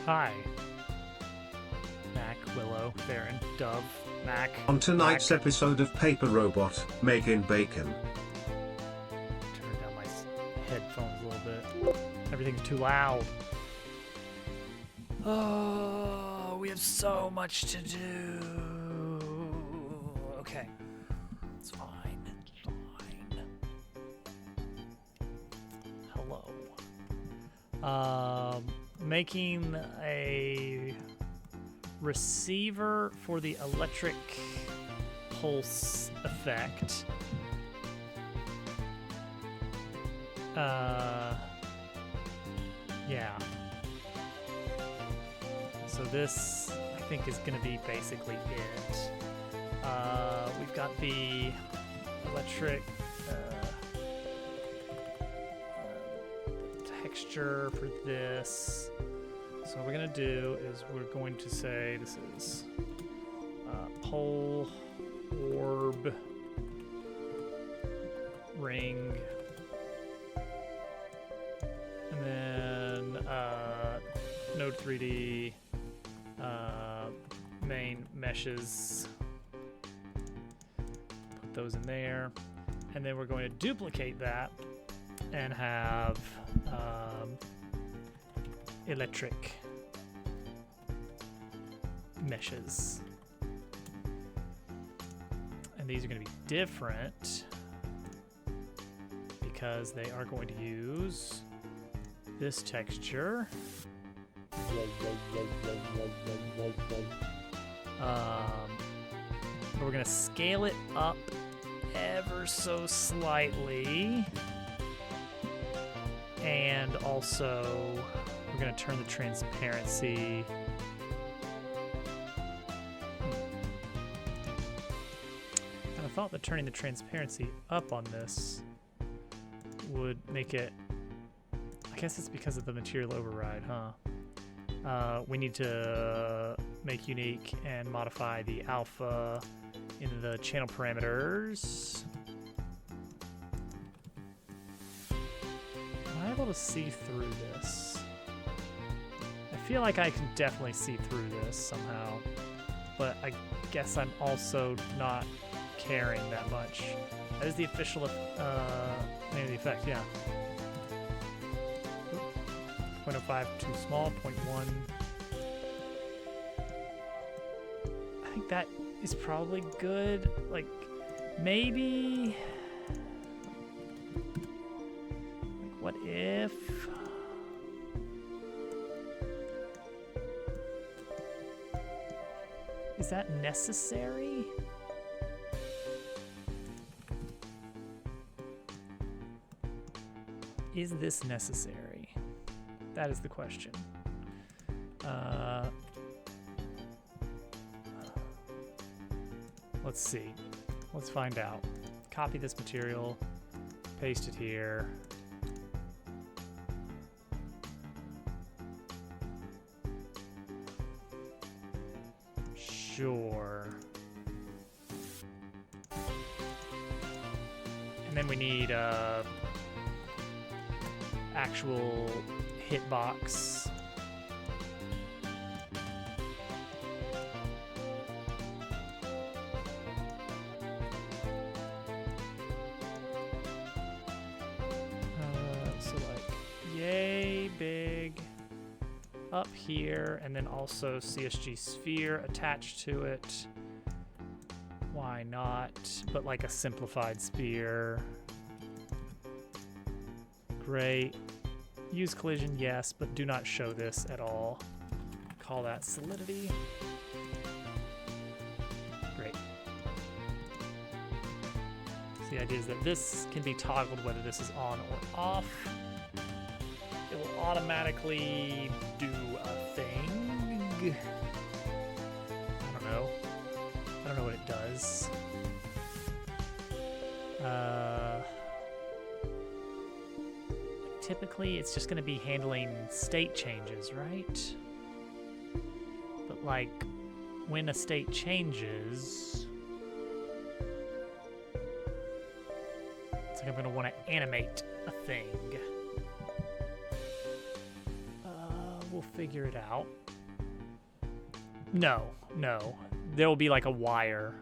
Hi. Mac, Willow, Baron, Dove, Mac. On tonight's Mac. episode of Paper Robot, Making Bacon. Turn down my headphones a little bit. Everything's too loud. Oh, we have so much to do. Okay. It's fine. It's fine. Hello. Making a receiver for the electric pulse effect. Yeah. So this, I think, is going to be basically it. We've got the electric texture for this. So what we're going to do is we're going to say this is pole, orb, ring, and then Node 3D, main meshes, put those in there, and then we're going to duplicate that and have electric meshes. And these are going to be different because they are going to use this texture. But we're going to scale it up ever so slightly. And also, we're going to turn the transparency. And I thought that turning the transparency up on this would make it. I guess it's because of the material override, huh? We need to make unique and modify the alpha in the channel parameters. Am I able to see through this? I feel like I can definitely see through this somehow, but I guess I'm also not caring that much. That is the official name of the effect, yeah. 0.05 too small, 0.1. I think that is probably good. Like, maybe. Like, what if? Is that necessary? Is this necessary? That is the question. Let's see. Let's find out. Copy this material, paste it here. Sure. And then we need actual hitbox. So like yay big up here, and then also CSG sphere attached to it. Why not? But like a simplified sphere. Great. Use collision, yes, but do not show this at all. Call that solidity. Great. So the idea is that this can be toggled whether this is on or off. It will automatically do a thing. I don't know. I don't know what it does. Typically, it's just going to be handling state changes, right? But like, when a state changes, it's like I'm going to want to animate a thing. we'll figure it out. No, no. There will be like a wire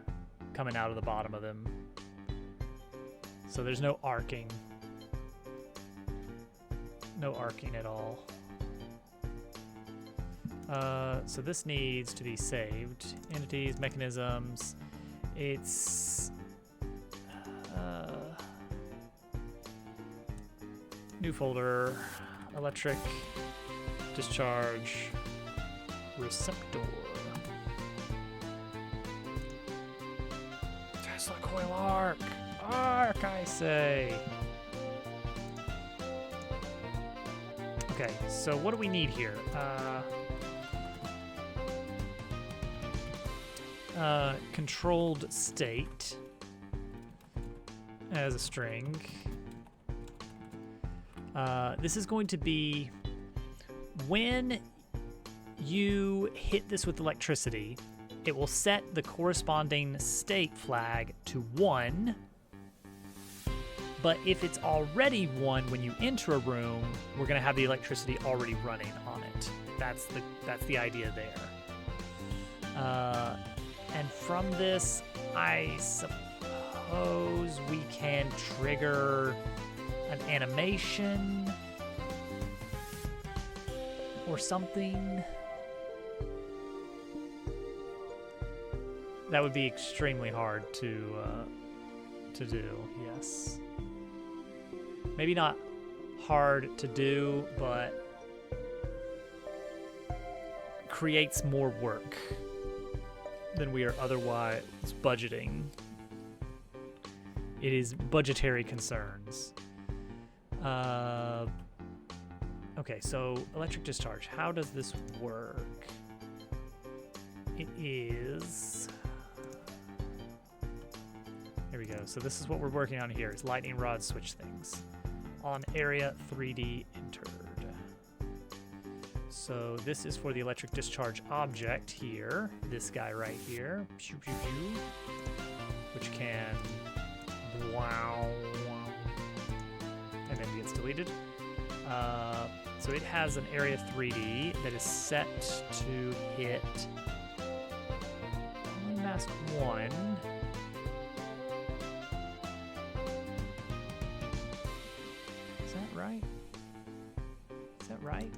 coming out of the bottom of them. So there's no arcing. No arcing at all. So this needs to be saved. Entities, mechanisms. It's new folder, electric discharge receptor. Tesla coil arc. Arc, I say. Okay, so what do we need here? Controlled state as a string. This is going to be when you hit this with electricity, it will set the corresponding state flag to 1. But if it's already 1 when you enter a room, we're going to have the electricity already running on it. That's the idea there. And from this, I suppose we can trigger an animation or something. That would be extremely hard to do, yes. Maybe not hard to do, but creates more work than we are otherwise budgeting. It is budgetary concerns. Okay, so electric discharge. How does this work? It is... Here we go. So this is what we're working on here. Is lightning rod switch things. On area 3D entered. So this is for the electric discharge object here. This guy right here. Pew, pew, pew, which can... Wow. And then gets deleted. So it has an area 3D that is set to hit only mask 1. Is that right? Is that right?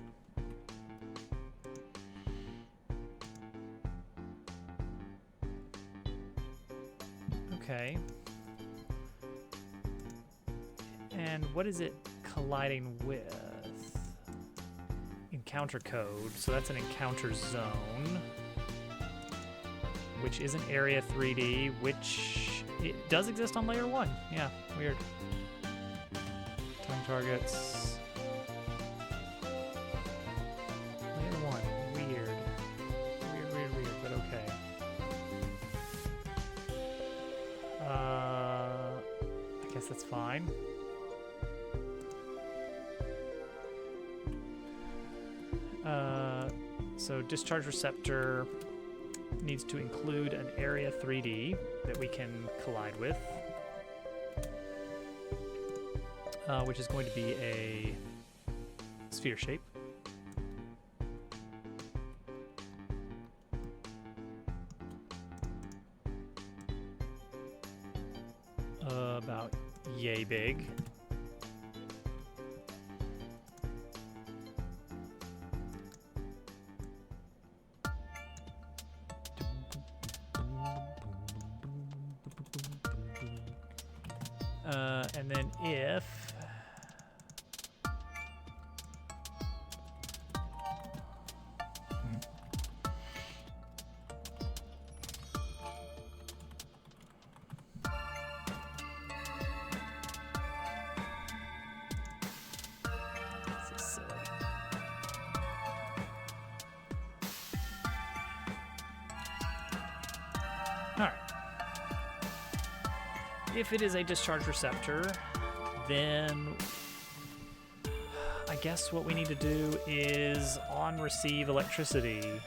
Okay. And what is it colliding with? Encounter code. So that's an encounter zone, which is an area 3D, which it does exist on layer 1. Yeah, weird. Time targets. Layer 1. Weird. Weird, but okay. I guess that's fine. So discharge receptor needs to include an area 3D that we can collide with, which is going to be a sphere shape. About yay big. And then if this is silly. All right. If it is a discharge receptor, then I guess what we need to do is on receive electricity.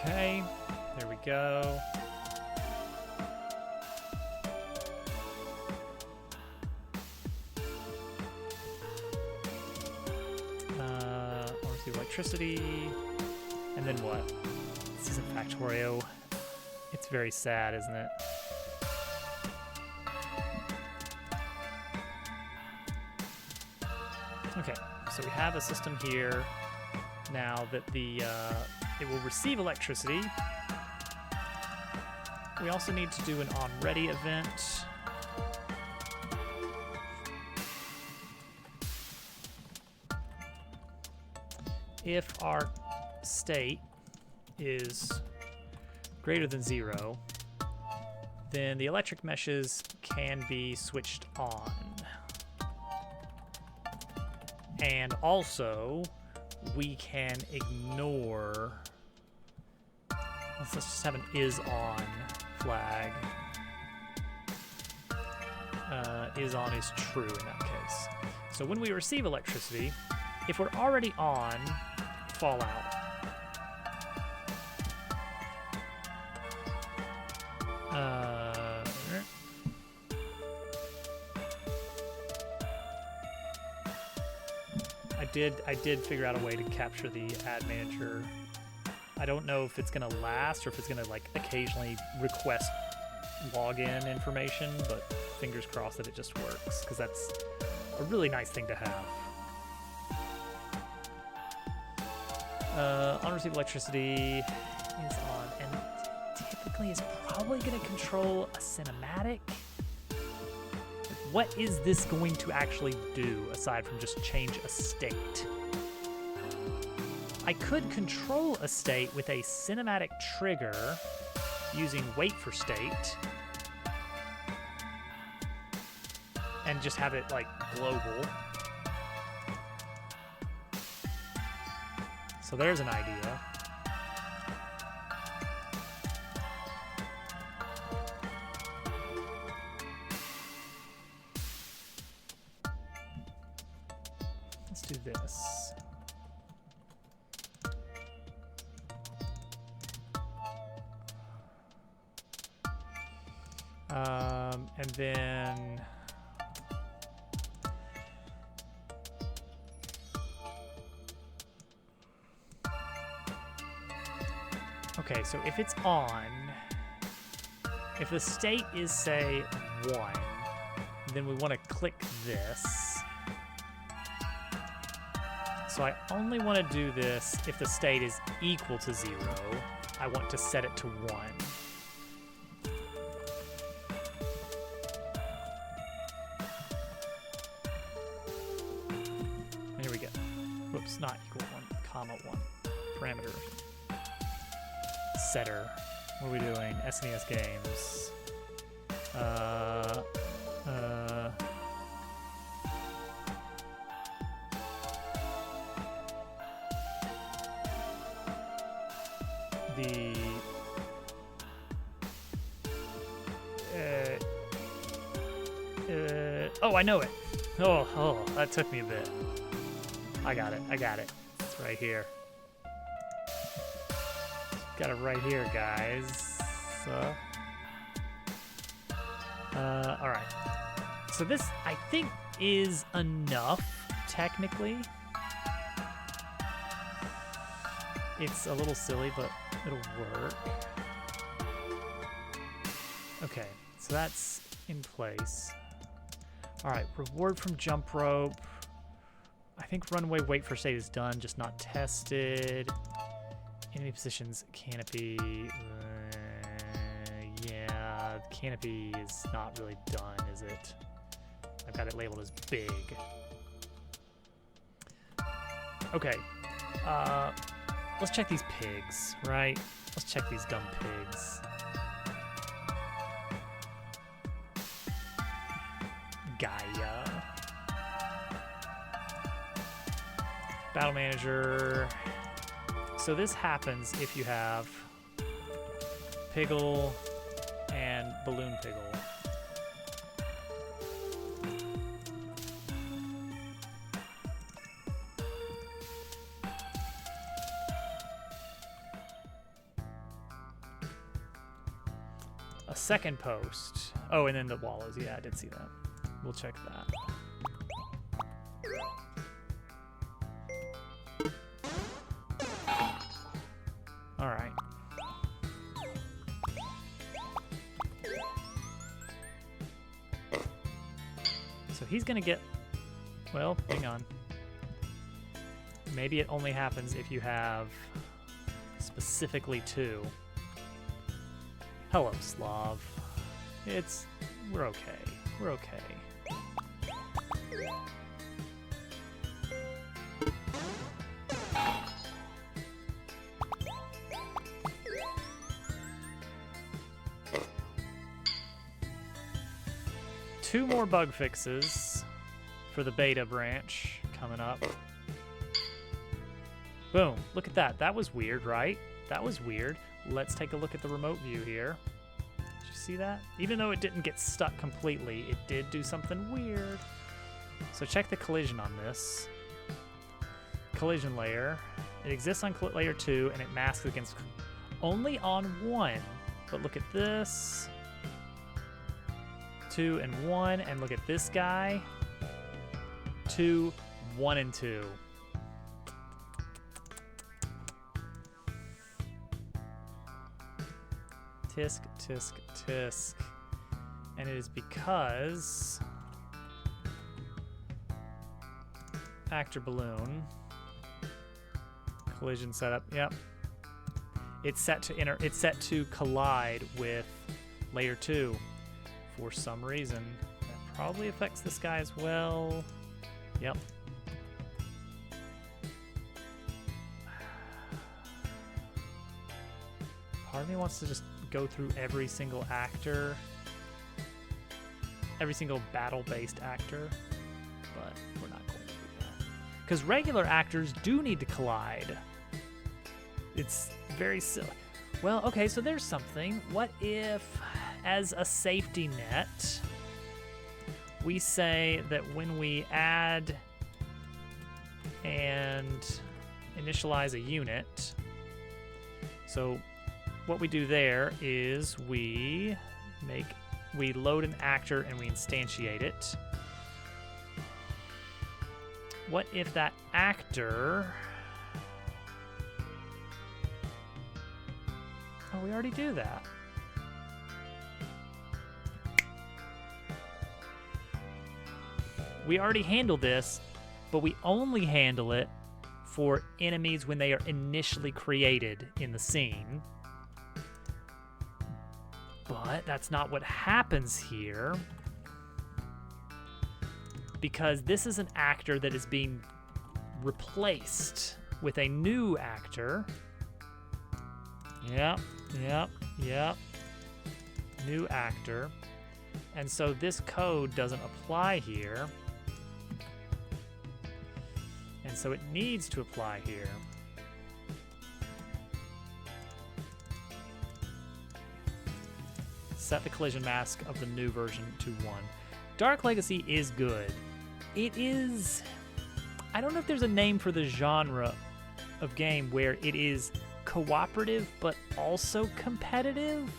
Okay, there we go. I'll receive electricity. And then what? This isn't Factorio. It's very sad, isn't it? Okay, so we have a system here now that it will receive electricity. We also need to do an on-ready event. If our state is greater than 0, then the electric meshes can be switched on. And also, we can ignore... Let's just have an is on flag. Is on is true in that case. So when we receive electricity, if we're already on, fall out. I did figure out a way to capture the ad manager. I don't know if it's gonna last or if it's gonna like occasionally request login information, but fingers crossed that it just works, because that's a really nice thing to have. Unreceived electricity is on, and typically is probably gonna control a cinematic. What is this going to actually do aside from just change a state? I could control a state with a cinematic trigger using wait for state and just have it like global. So there's an idea. Let's do this. And then okay, so if it's on, if the state is, say, 1, then we want to click this. So I only want to do this if the state is equal to 0. I want to set it to 1. And here we go. Whoops, not equal 1, comma 1. Parameter. Setter. What are we doing? SNES games. Oh, I know it. Oh, that took me a bit. I got it. It's right here. Got it right here, guys. All right. So this, I think, is enough, technically. It's a little silly, but it'll work. Okay, so that's in place. All right, reward from jump rope. I think runway wait for state is done, just not tested. Enemy positions, canopy. Yeah, canopy is not really done, is it? I've got it labeled as big. Okay. Let's check these pigs, right? Let's check these dumb pigs. Gaia. Battle manager. So this happens if you have Piggle and Balloon Piggle. a second post. Oh, and then the wallows. Yeah, I did see that. We'll check that. All right. So he's gonna get, well, hang on. Maybe it only happens if you have specifically 2. Hello, Slav. We're okay. We're okay. Two more bug fixes for the beta branch coming up. Boom. Look at that. That was weird, right? That was weird. Let's take a look at the remote view here. Did you see that? Even though it didn't get stuck completely, it did do something weird. So check the collision on this. Collision layer. It exists on layer 2, and it masks against only on 1. But look at this. 2 and 1, and look at this guy. 2, 1 and 2. Tisk, tisk, tisk. And it is because actor balloon collision setup. Yep. It's set to collide with layer 2 for some reason. That probably affects this guy as well. Yep. Part of me wants to just go through every single actor, every single battle-based actor, but we're not going to do that. Because regular actors do need to collide. It's very silly. Well, okay, so there's something. What if, as a safety net, we say that when we add and initialize a unit, so what we do there is we load an actor and we instantiate it. What if that actor... Oh, we already do that. We already handled this, but we only handle it for enemies when they are initially created in the scene. But that's not what happens here, because this is an actor that is being replaced with a new actor. Yep. New actor. And so this code doesn't apply here. And so it needs to apply here. Set the collision mask of the new version to 1. Dark Legacy is good. It is... I don't know if there's a name for the genre of game where it is cooperative but also competitive,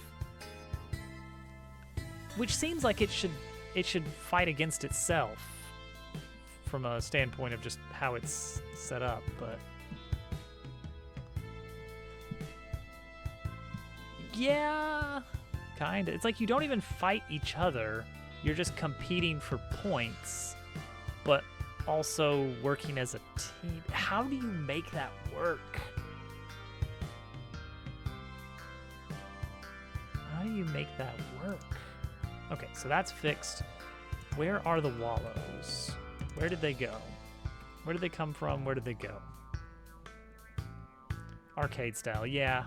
which seems like it should fight against itself from a standpoint of just how it's set up, but yeah, kinda. It's like you don't even fight each other, you're just competing for points but also working as a team. How do you make that work? How do you make that work? Okay, so that's fixed. Where are the wallows? Where did they go? Where did they come from? Where did they go? Arcade style, yeah.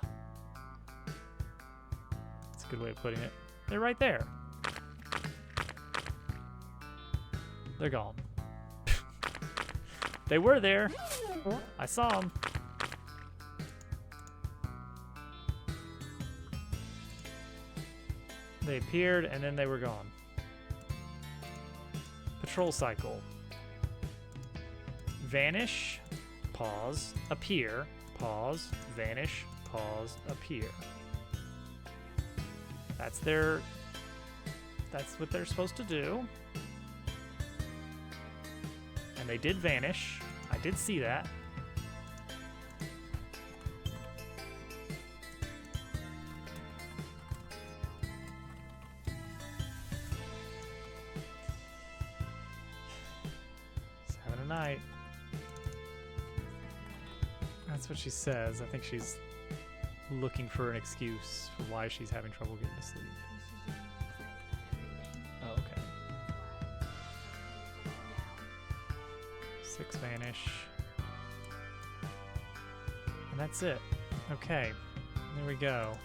That's a good way of putting it. They're right there. They're gone. They were there. I saw them. They appeared and then they were gone. Patrol cycle. Vanish, pause, appear, pause, vanish, pause, appear. That's what they're supposed to do. And they did vanish. I did see that. Night. That's what she says. I think she's looking for an excuse for why she's having trouble getting to sleep. Oh, okay. 6 vanish. And that's it. Okay. There we go.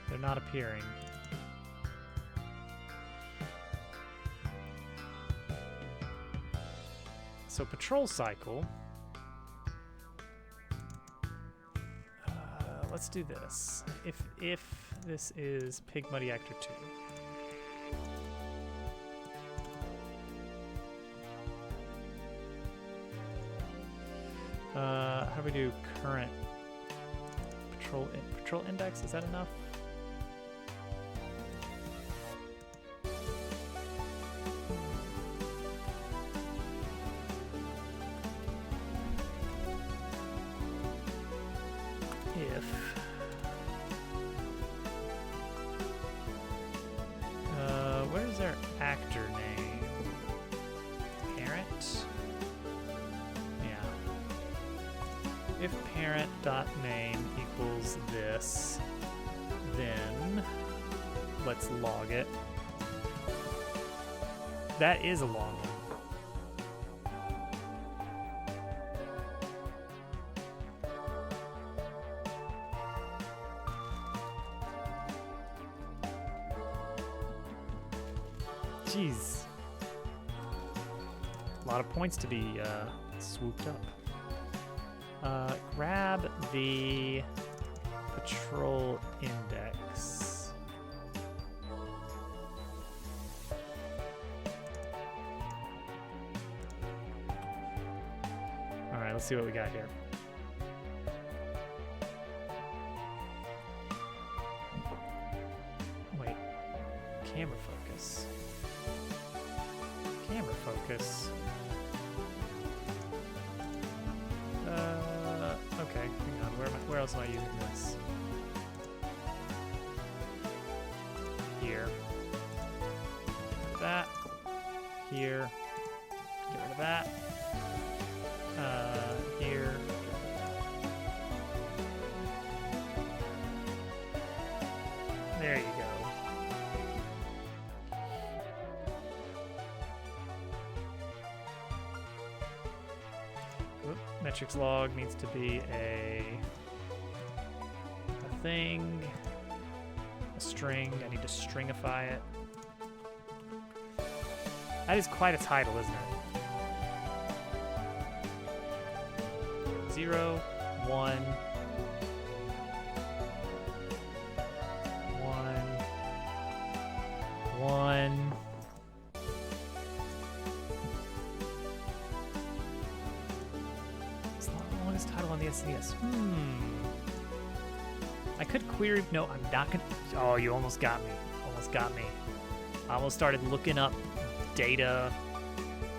They're not appearing. So patrol cycle. Let's do this. If this is Pig Muddy Actor 2. How do we do current patrol index? Is that enough? Where's their actor name? Parent? Yeah. If parent.name equals this, then let's log it. That is a long one. Jeez. A lot of points to be swooped up. Grab the patrol index. All right, let's see what we got here. Wait, camera focus. Camera focus. Okay, hang on. Where else am I using this? Here. That. Here. Get rid of that. Here. There you go. Metrics log needs to be a thing, a string. I need to stringify it. That is quite a title, isn't it? 0, 1, 1, 1. Title on the SNES. I could query. No, I'm not gonna. Oh, you almost got me. Almost got me. I almost started looking up data.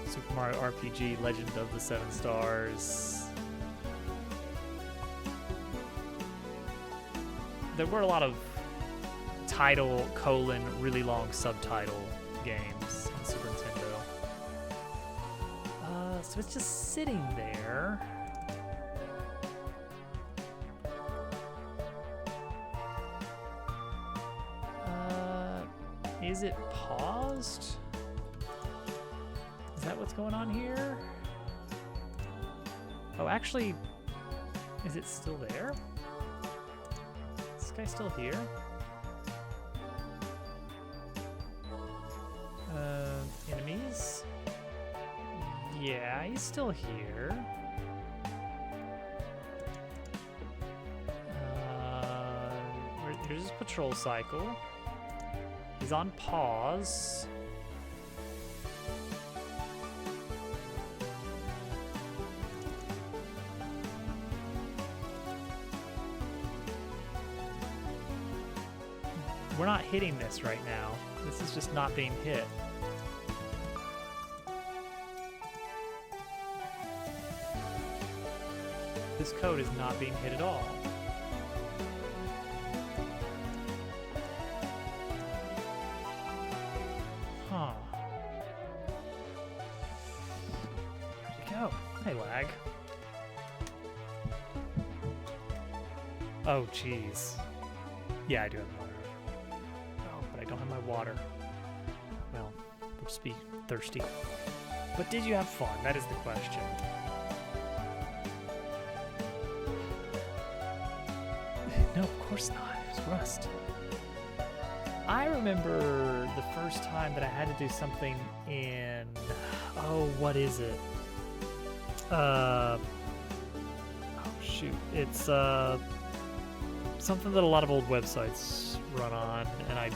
Super Mario RPG: Legend of the Seven Stars. There were a lot of title : really long subtitle games on Super Nintendo. So it's just sitting there. Is it paused? Is that what's going on here? Oh, actually, is it still there? Is this guy still here? Enemies? Yeah, he's still here. Here's his patrol cycle. He's on pause. we're not hitting this right now. This is just not being hit. This code is not being hit at all. Huh. There we go. Hey, lag. Oh, jeez. Yeah, I do have water. Oh, but I don't have my water. Well, we'll just be thirsty. But did you have fun? That is the question. No, of course not. It was Rust. I remember the first time that I had to do something in... Oh, what is it? Oh, shoot. It's something that a lot of old websites run on, and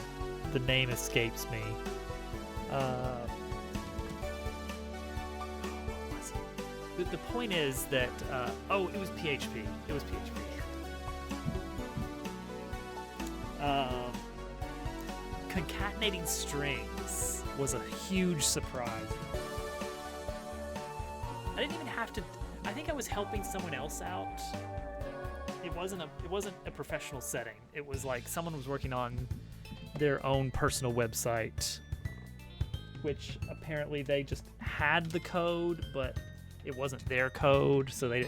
the name escapes me. What was it? The point is that... oh, it was PHP. It was PHP. Concatenating strings was a huge surprise. I didn't even have to. I think I was helping someone else out. It wasn't a professional setting. It was like someone was working on their own personal website, which apparently they just had the code, but it wasn't their code, so it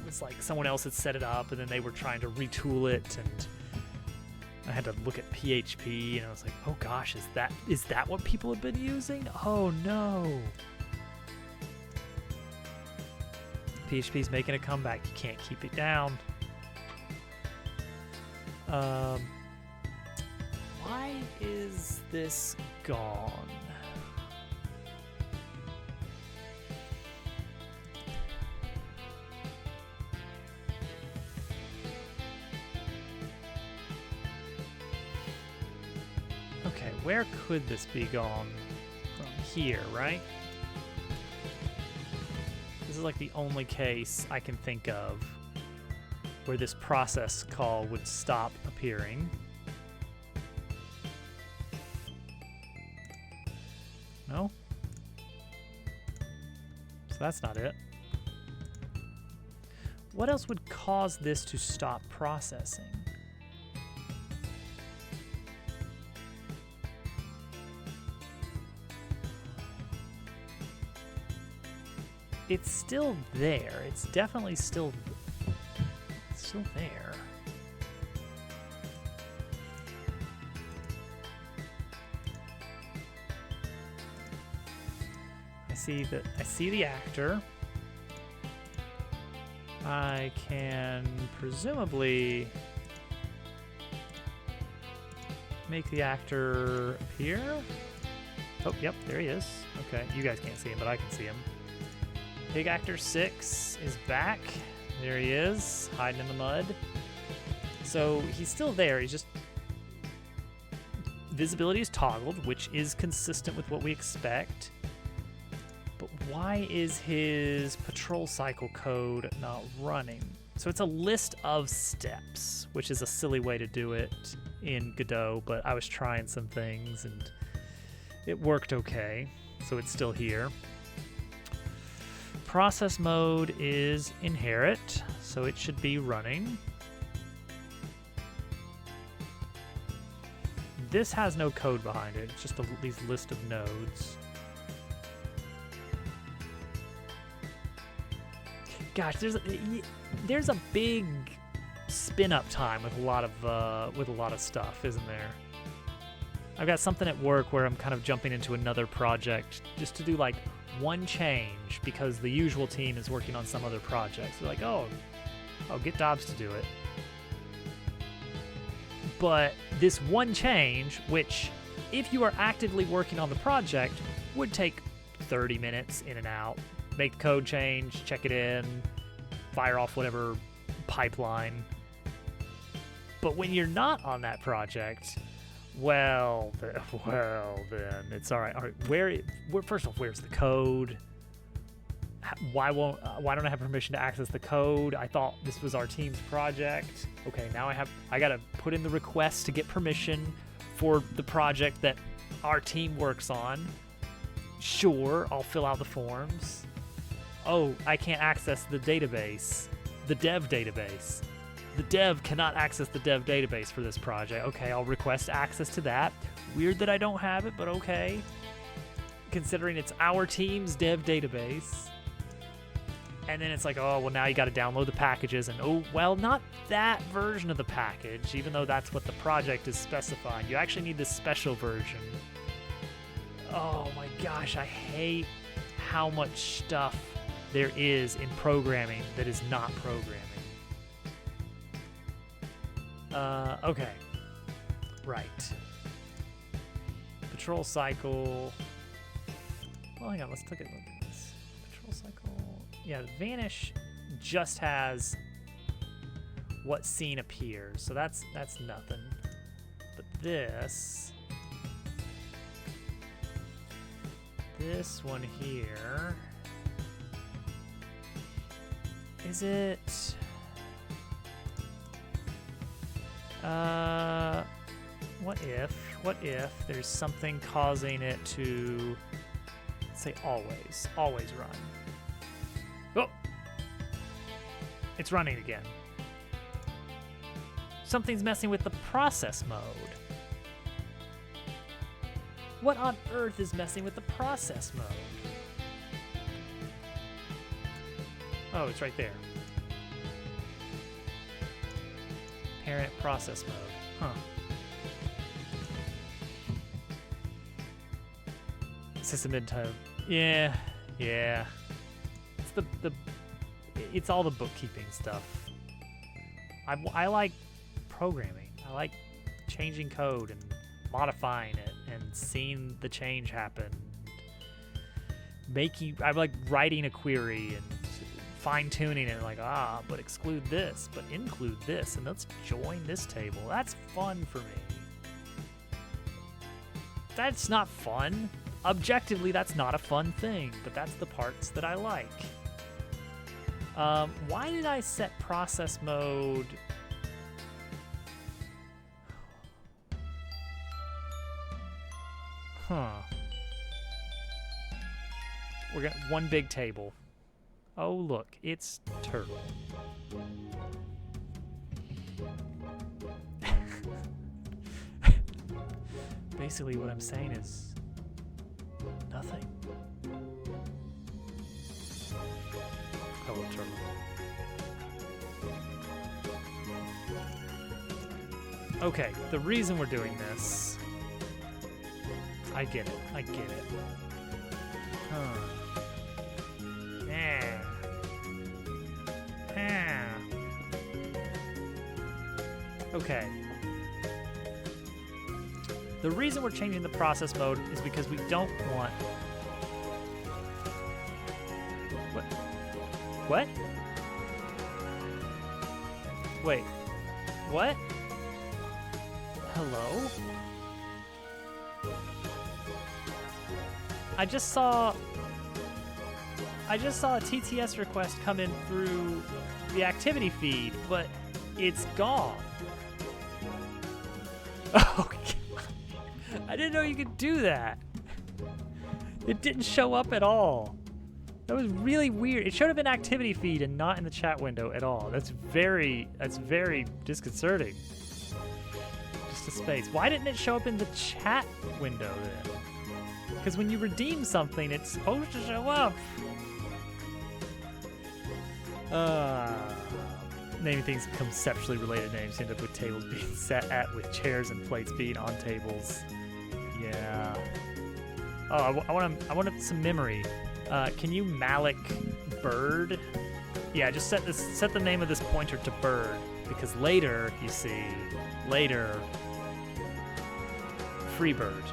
was like someone else had set it up, and then they were trying to retool it, and I had to look at PHP, and I was like, oh gosh, is that what people have been using? Oh no. PHP's making a comeback. You can't keep it down. Why is this gone? Okay, where could this be gone? From here, right? This is like the only case I can think of where this process call would stop appearing. No? So that's not it. What else would cause this to stop processing? It's still there. It's definitely still there. I see the actor. I can presumably make the actor appear. Oh, yep, there he is. Okay, you guys can't see him, but I can see him. Pig Actor 6 is back. There he is, hiding in the mud. So he's still there. He's just... Visibility is toggled, which is consistent with what we expect. But why is his patrol cycle code not running? So it's a list of steps, which is a silly way to do it in Godot, but I was trying some things and it worked okay. So it's still here. Process mode is inherit, so it should be running. This has no code behind it, it's just these list of nodes. Gosh, there's a big spin up time with a lot of stuff, isn't there? I've got something at work where I'm kind of jumping into another project just to do like one change because the usual team is working on some other project. So like, oh, I'll get Dobbs to do it. But this one change, which if you are actively working on the project, would take 30 minutes in and out. Make the code change, check it in, fire off whatever pipeline. But when you're not on that project, well then, it's all right. All right, first off, where's the code? why don't I have permission to access the code? I thought this was our team's project. Okay, now I gotta put in the request to get permission for the project that our team works on. Sure, I'll fill out the forms. Oh, I can't access the database, the dev database. The dev cannot access the dev database for this project. Okay, I'll request access to that. Weird that I don't have it, but okay. Considering it's our team's dev database. And then it's like, oh, well, now you got to download the packages. And, oh, well, not that version of the package, even though that's what the project is specifying. You actually need this special version. Oh, my gosh, I hate how much stuff there is in programming that is not programming. Okay. Right. Patrol cycle. Well, hang on, let's take a look at this. Patrol cycle. Yeah, Vanish just has what scene appears, so that's nothing. But this one here, is it? What if there's something causing it to, let's say always run. Oh! It's running again. Something's messing with the process mode. What on earth is messing with the process mode? Oh, it's right there. Parent process mode. Huh. System midtime. Yeah. It's it's all the bookkeeping stuff. I like programming. I like changing code and modifying it and seeing the change happen. I like writing a query and fine-tuning it, like, but exclude this, but include this, and let's join this table. That's fun for me. That's not fun. Objectively, that's not a fun thing, but that's the parts that I like. Why did I set process mode? We're got one big table. Oh, look, it's Turtle. Basically, what I'm saying is nothing. Hello, Turtle. Okay, the reason we're doing this, I get it. Okay. The reason we're changing the process mode is because we don't want... What? Wait. What? Hello? I just saw a TTS request come in through the activity feed, but it's gone. Oh, I didn't know you could do that. It didn't show up at all. That was really weird. It showed up in activity feed and not in the chat window at all. That's very disconcerting. Just a space. Why didn't it show up in the chat window then? Because when you redeem something, it's supposed to show up. Naming things conceptually related names end up with tables being set at with chairs and plates being on tables. Yeah. Oh, I want some memory. Can you Malik bird? Yeah, just set the name of this pointer to bird, because later, you see, free bird.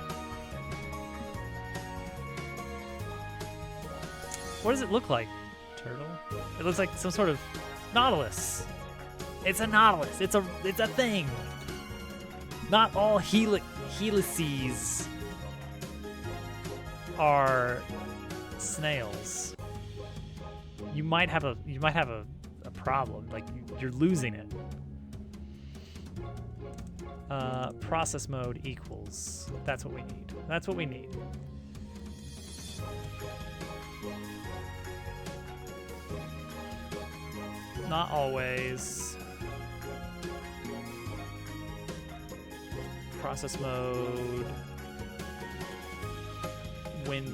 What does it look like, Turtle? It looks like some sort of nautilus. It's a nautilus. It's a thing. Not all helices are snails. you might have a problem. Like you're losing it. Process mode equals. That's what we need. That's what we need. Not always. Process mode. When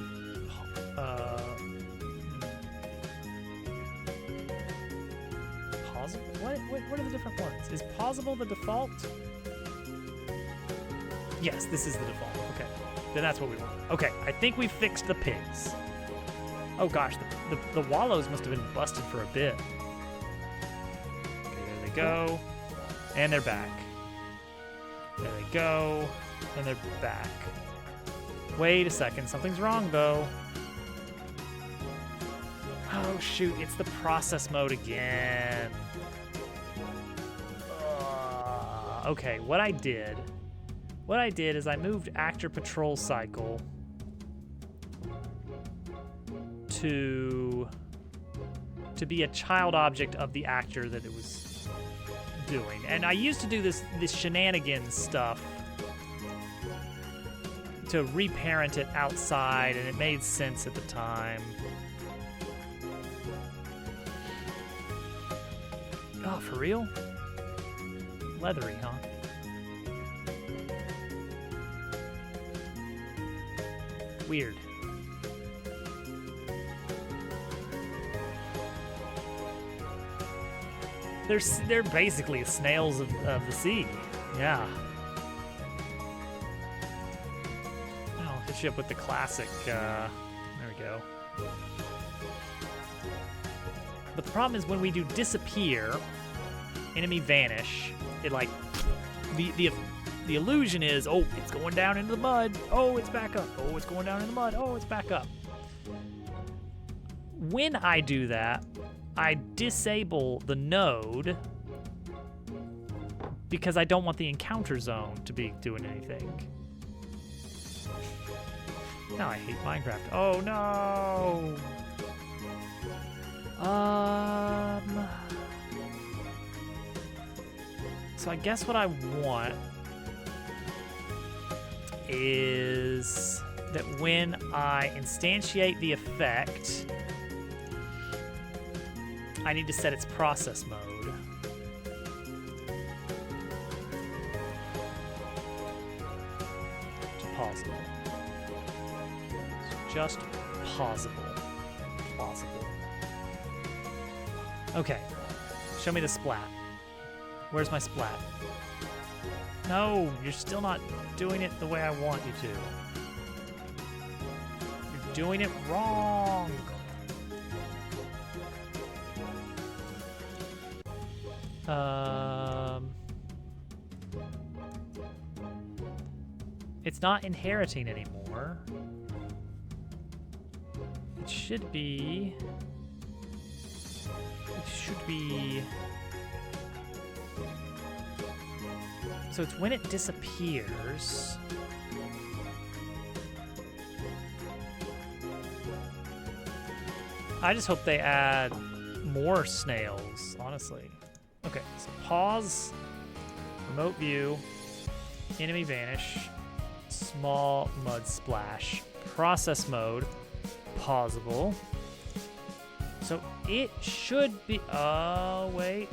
possible. What are the different ones? Is possible the default? Yes, this is the default. Okay, then that's what we want. Okay, I think we fixed the pigs. Oh gosh, the wallows must have been busted for a bit. Okay, there they go, and they're back. There they go, and they're back. Wait a second, something's wrong though. Oh shoot, it's the process mode again. Okay, what I did is I moved actor patrol cycle to be a child object of the actor that it was doing. And I used to do this shenanigans stuff to reparent it outside, and it made sense at the time. Oh, for real? Leathery, huh? Weird. They're basically snails of the sea. Yeah. I'll hit you up with the classic. There we go. But the problem is when we do disappear, enemy vanish, it like the illusion is, oh, it's going down into the mud. Oh, it's back up. Oh, it's going down in the mud. Oh, it's back up. When I do that, I disable the node because I don't want the encounter zone to be doing anything. Now I hate Minecraft. Oh no. So I guess what I want is that when I instantiate the effect, I need to set its process mode. To pausable. So just pausable. Plausible. Okay. Show me the splat. Where's my splat? No, you're still not doing it the way I want you to. You're doing it wrong. It's not inheriting anymore. It should be. So it's when it disappears. I just hope they add more snails, honestly. Okay, so pause, remote view, enemy vanish, small mud splash, process mode, pausable. So it should be, oh wait.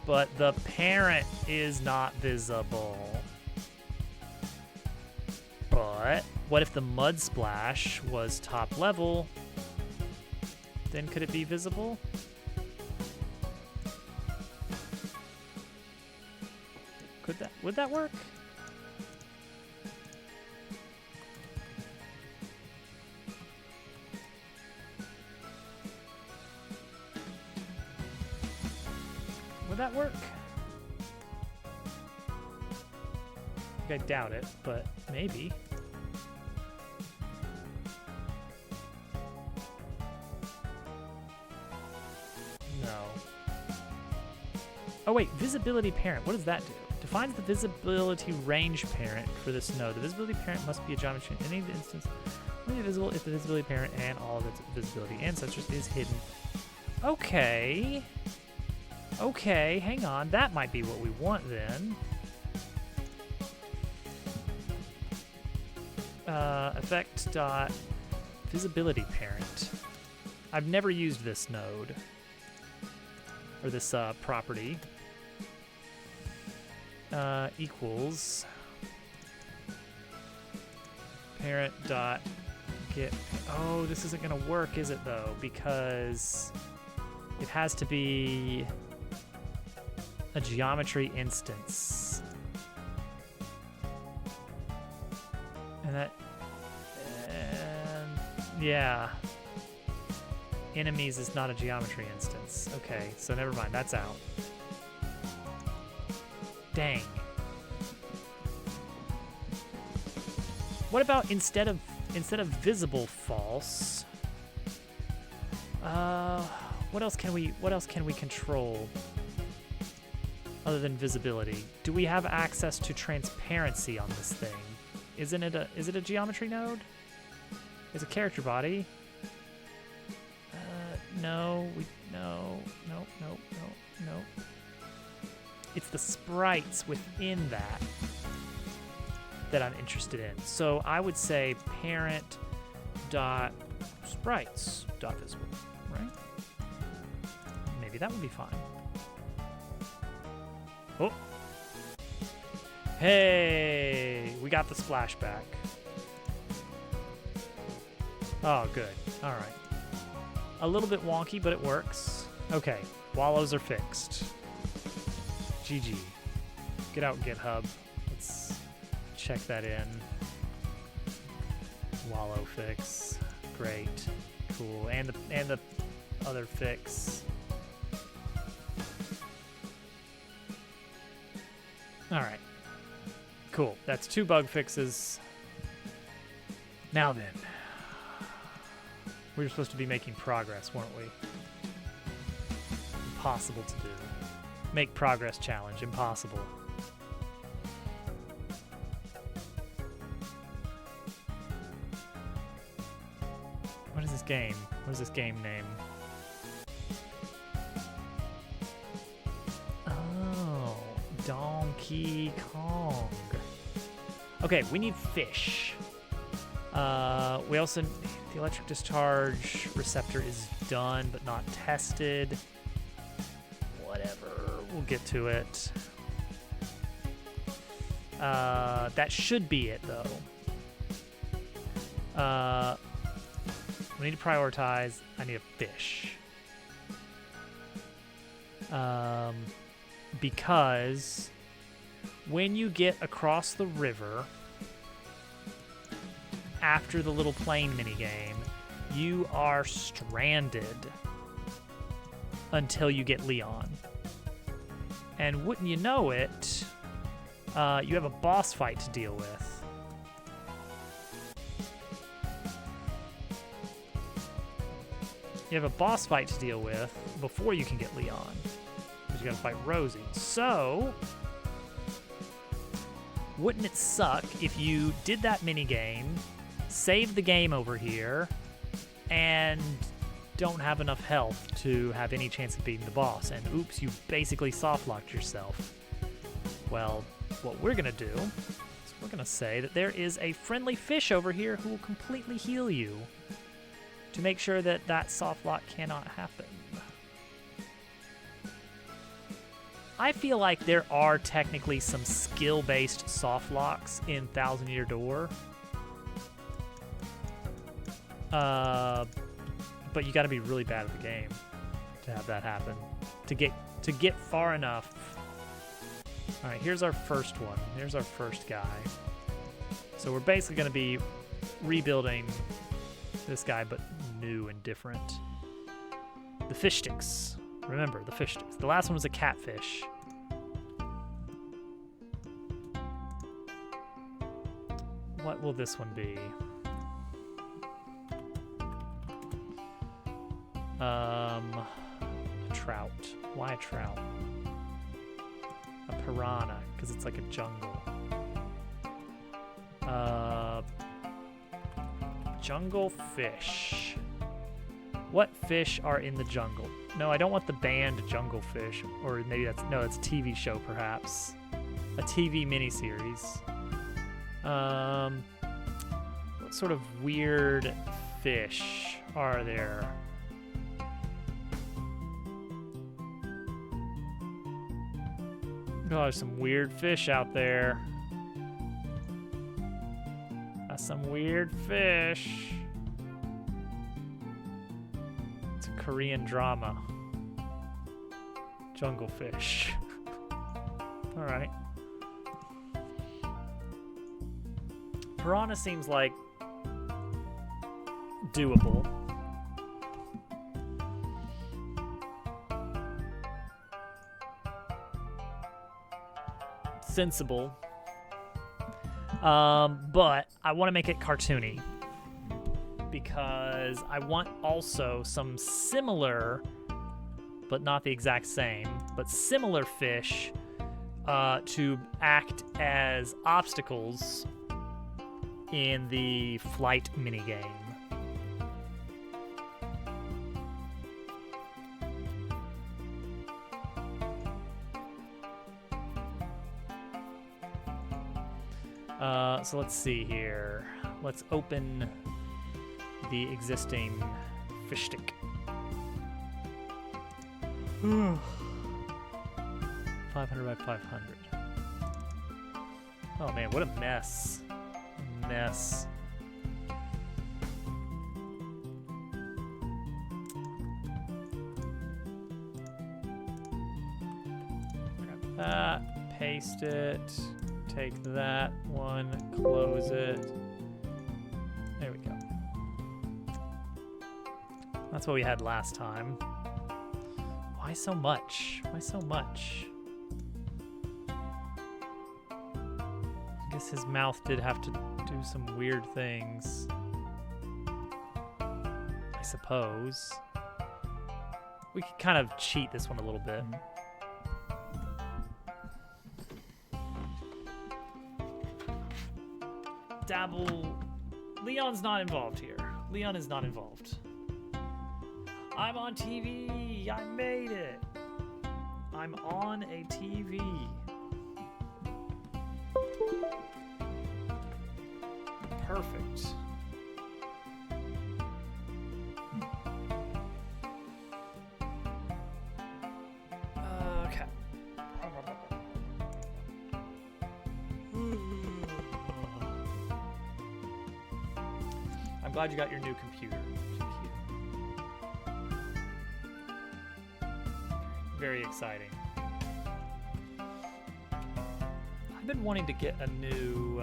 But the parent is not visible. But what if the mud splash was top level? Then could it be visible? Would that work? Would that work? I doubt it, but maybe. No. Oh wait, visibility parent, what does that do? Defines the visibility range parent for this node. The visibility parent must be a geometry in any instance only visible if the visibility parent and all of its visibility ancestors is hidden Okay. Okay, hang on. That might be what we want then. Effect dot visibility parent. I've never used this node or this property. Equals parent dot get. Oh, this isn't gonna work, is it though? Because it has to be a geometry instance. And that, yeah. Enemies is not a geometry instance. Okay, so never mind, that's out. Dang. What about instead of visible false? What else can we control other than visibility? Do we have access to transparency on this thing? Is it a geometry node? Is it character body? No. It's the sprites within that I'm interested in. So I would say parent dot sprites dot visible, right? Maybe that would be fine. Oh. Hey, we got the splashback. Oh, good. All right. A little bit wonky, but it works. Okay, wallows are fixed. GG. Get out GitHub. Let's check that in. Wallow fix. Great. Cool. And the other fix. All right. Cool. That's 2 bug fixes. Now then. We were supposed to be making progress, weren't we? Impossible to do. Make progress challenge. Impossible. What is this game? What is this game name? Oh, Donkey Kong. Okay, we need fish. We also, the electric discharge receptor is done but not tested. Whatever, we'll get to it. That should be it though. We need to prioritize. I need a fish. Because when you get across the river after the little plane minigame, you are stranded until you get Leon. And wouldn't you know it, you have a boss fight to deal with. You have a boss fight to deal with before you can get Leon. Because you gotta fight Rosie. So, wouldn't it suck if you did that minigame, saved the game over here, and don't have enough health to have any chance of beating the boss, and oops, you basically soft-locked yourself. Well, what we're gonna do is we're gonna say that there is a friendly fish over here who will completely heal you to make sure that that soft lock cannot happen. I feel like there are technically some skill-based soft locks in Thousand Year Door. But you got to be really bad at the game to have that happen. To get far enough. All right, here's our first one. Here's our first guy. So we're basically going to be rebuilding this guy, but new and different. The fish sticks. Remember, the fish sticks. The last one was a catfish. What will this one be? A trout. Why a trout? A piranha, because it's like a jungle. Jungle fish. What fish are in the jungle? No, I don't want the band Jungle Fish, or maybe that's a TV show perhaps, a TV miniseries. What sort of weird fish are there? Oh, there's some weird fish out there. That's some weird fish. It's a Korean drama. Jungle Fish. All right. Piranha seems like doable. Sensible. But I want to make it cartoony because I want also some similar, but not the exact same, but similar fish to act as obstacles in the flight minigame. So let's see here. Let's open the existing fish stick. 500 by 500. Oh man, what a mess. Mess. Grab that, paste it. Take that one, close it. There we go. That's what we had last time. Why so much? Why so much? I guess his mouth did have to do some weird things. I suppose. We could kind of cheat this one a little bit. Dabble. Leon's not involved here. Leon is not involved. I'm on TV. I made it. I'm on a TV. Perfect. Okay. I'm glad you got your new computer. Very exciting. I've been wanting to get a new,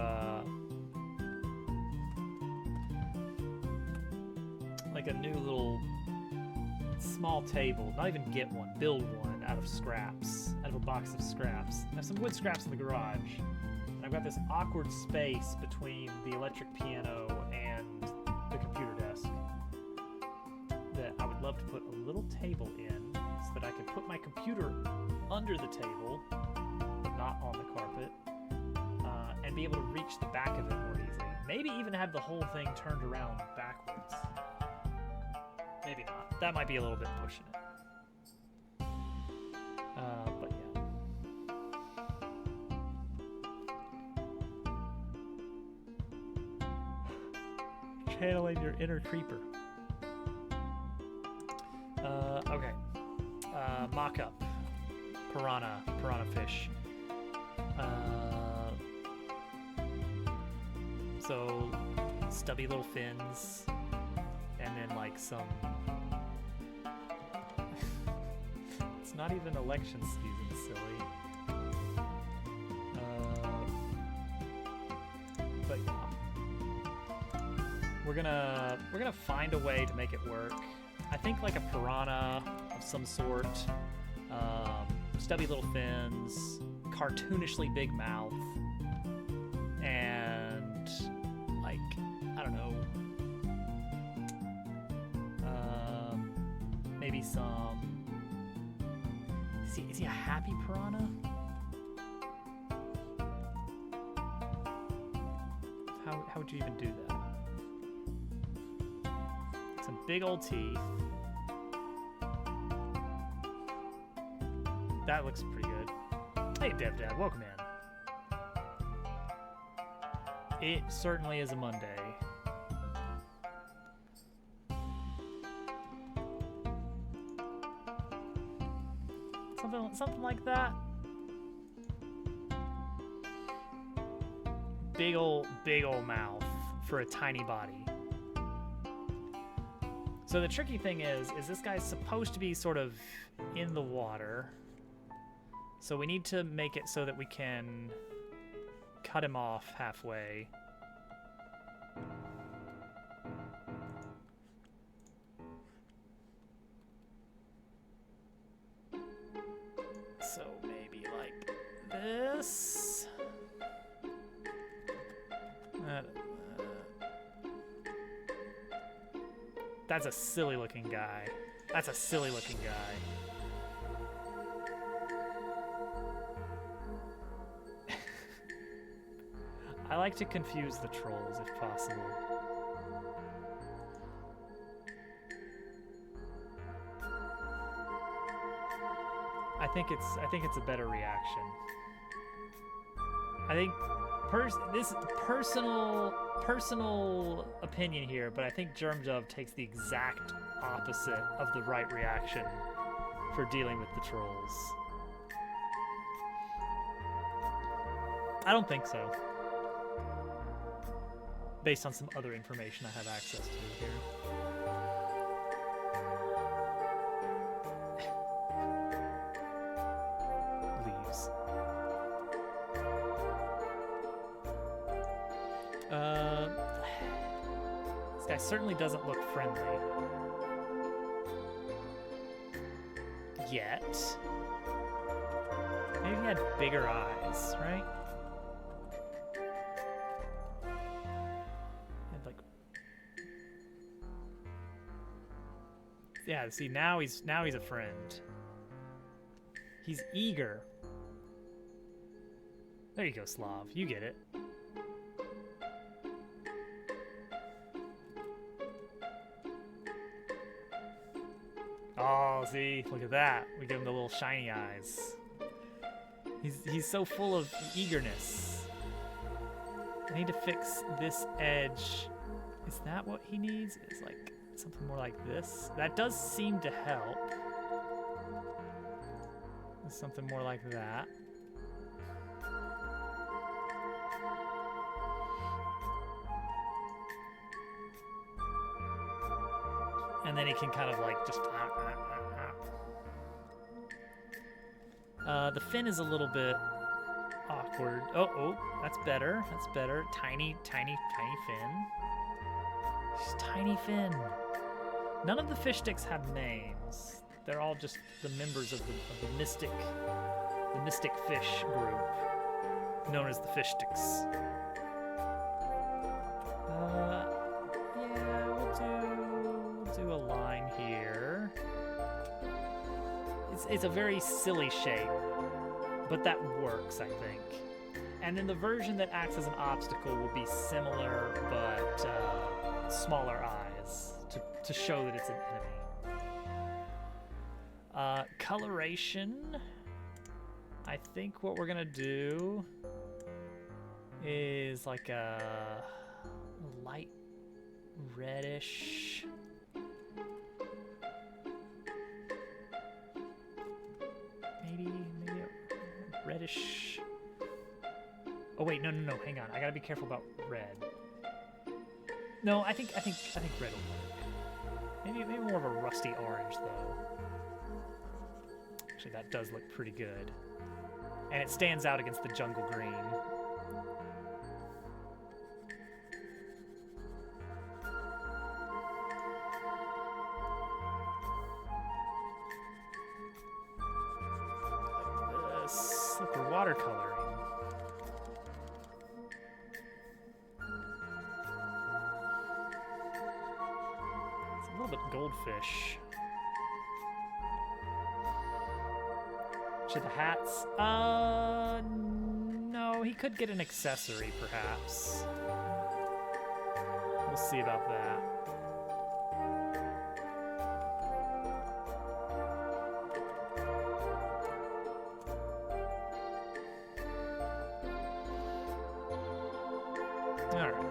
like a new little small table. Not even get one, build one out of scraps, out of a box of scraps. I have some wood scraps in the garage. And I've got this awkward space between the electric piano and the computer desk that I would love to put a little table in so that I could put my computer under the table, but not on the carpet, and be able to reach the back of it more easily. Maybe even have the whole thing turned around backwards. Maybe not. That might be a little bit pushing it. But yeah. Channeling your inner creeper. Okay. Mock-up. Piranha fish. So, stubby little fins, and then like some... It's not even election season, silly. But yeah. We're gonna find a way to make it work. I think like a piranha of some sort, stubby little fins, cartoonishly big mouth, and like, I don't know, maybe some, is he a happy piranha? How would you even do that? Some big old teeth. That looks pretty good. Hey, Dev Dad, welcome in. It certainly is a Monday. Something like that. Big old mouth for a tiny body. So the tricky thing is this guy's supposed to be sort of in the water. So we need to make it so that we can cut him off halfway. So maybe like this. That's a silly looking guy. That's a silly looking guy. I like to confuse the trolls if possible. I think it's a better reaction. I think this personal opinion here, but I think GermDove takes the exact opposite of the right reaction for dealing with the trolls. I don't think so. Based on some other information I have access to here. Leaves. This guy certainly doesn't look friendly. Yet. Maybe he had bigger eyes, right? Yeah, see, now he's a friend. He's eager. There you go, Slav. You get it. Oh, see, look at that. We give him the little shiny eyes. He's so full of eagerness. I need to fix this edge. Is that what he needs? It's like something more like this. That does seem to help. Something more like that. And then he can kind of like just... the fin is a little bit awkward. Oh, that's better. That's better. Tiny fin. Just tiny fin. None of the fish sticks have names. They're all just the members of the mystic fish group, known as the fish sticks. Yeah, we'll do a line here. It's a very silly shape, but that works, I think. And then the version that acts as an obstacle will be similar, but smaller eyes to show that it's an enemy. Coloration. I think what we're gonna do is like a light reddish. Maybe a reddish. Oh wait, no, hang on. I gotta be careful about red. No, I think red will work. Maybe more of a rusty orange though. Actually, that does look pretty good. And it stands out against the jungle green. Like this. Look, we're watercoloring. It's a little bit goldfish. The hats? No, he could get an accessory, perhaps. We'll see about that. All right.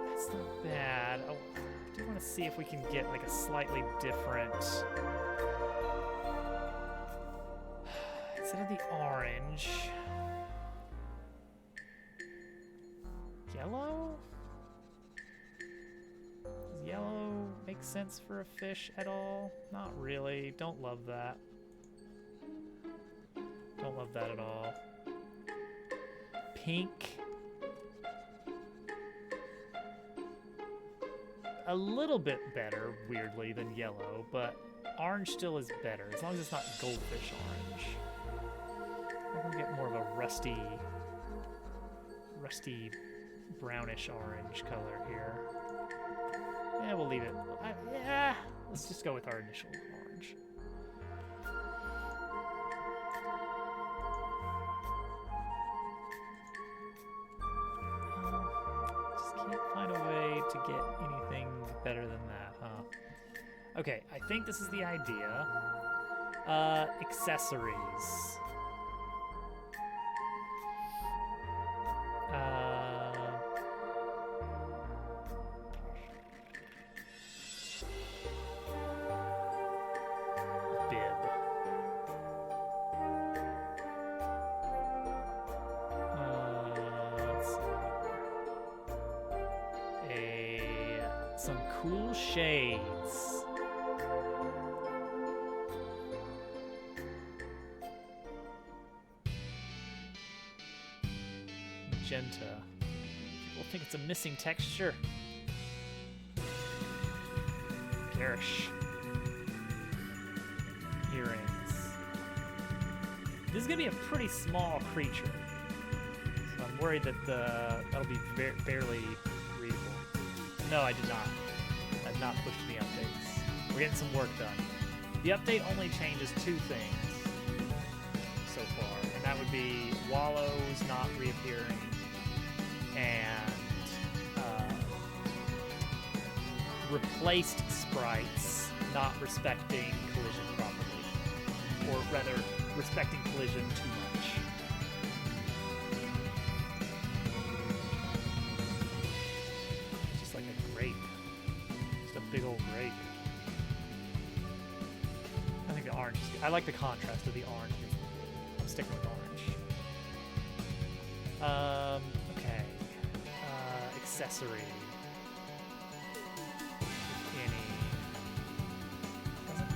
That's not bad. I do want to see if we can get like a slightly different. Instead of the orange, yellow? Does yellow make sense for a fish at all? Not really. Don't love that. Don't love that at all. Pink. A little bit better, weirdly, than yellow, but orange still is better, as long as it's not goldfish orange. We're gonna get more of a rusty brownish orange color here. Yeah, we'll leave it. Yeah, let's just go with our initial orange. Just can't find a way to get anything better than that, huh? Okay, I think this is the idea. Accessories. Bib. Let's see. Some cool shades. Magenta. People think it's a missing texture. Garish. Earrings. This is gonna be a pretty small creature, so I'm worried that that'll be barely readable. No, I did not. I've not pushed any updates. We're getting some work done. The update only changes two things so far, and that would be wallows not reappearing and replaced sprites not respecting collision properly, or rather, respecting collision too much. Just like a grape. Just a big old grape. I think the orange is good. I like the contrast of the orange. I'm sticking with orange. Okay. Accessory.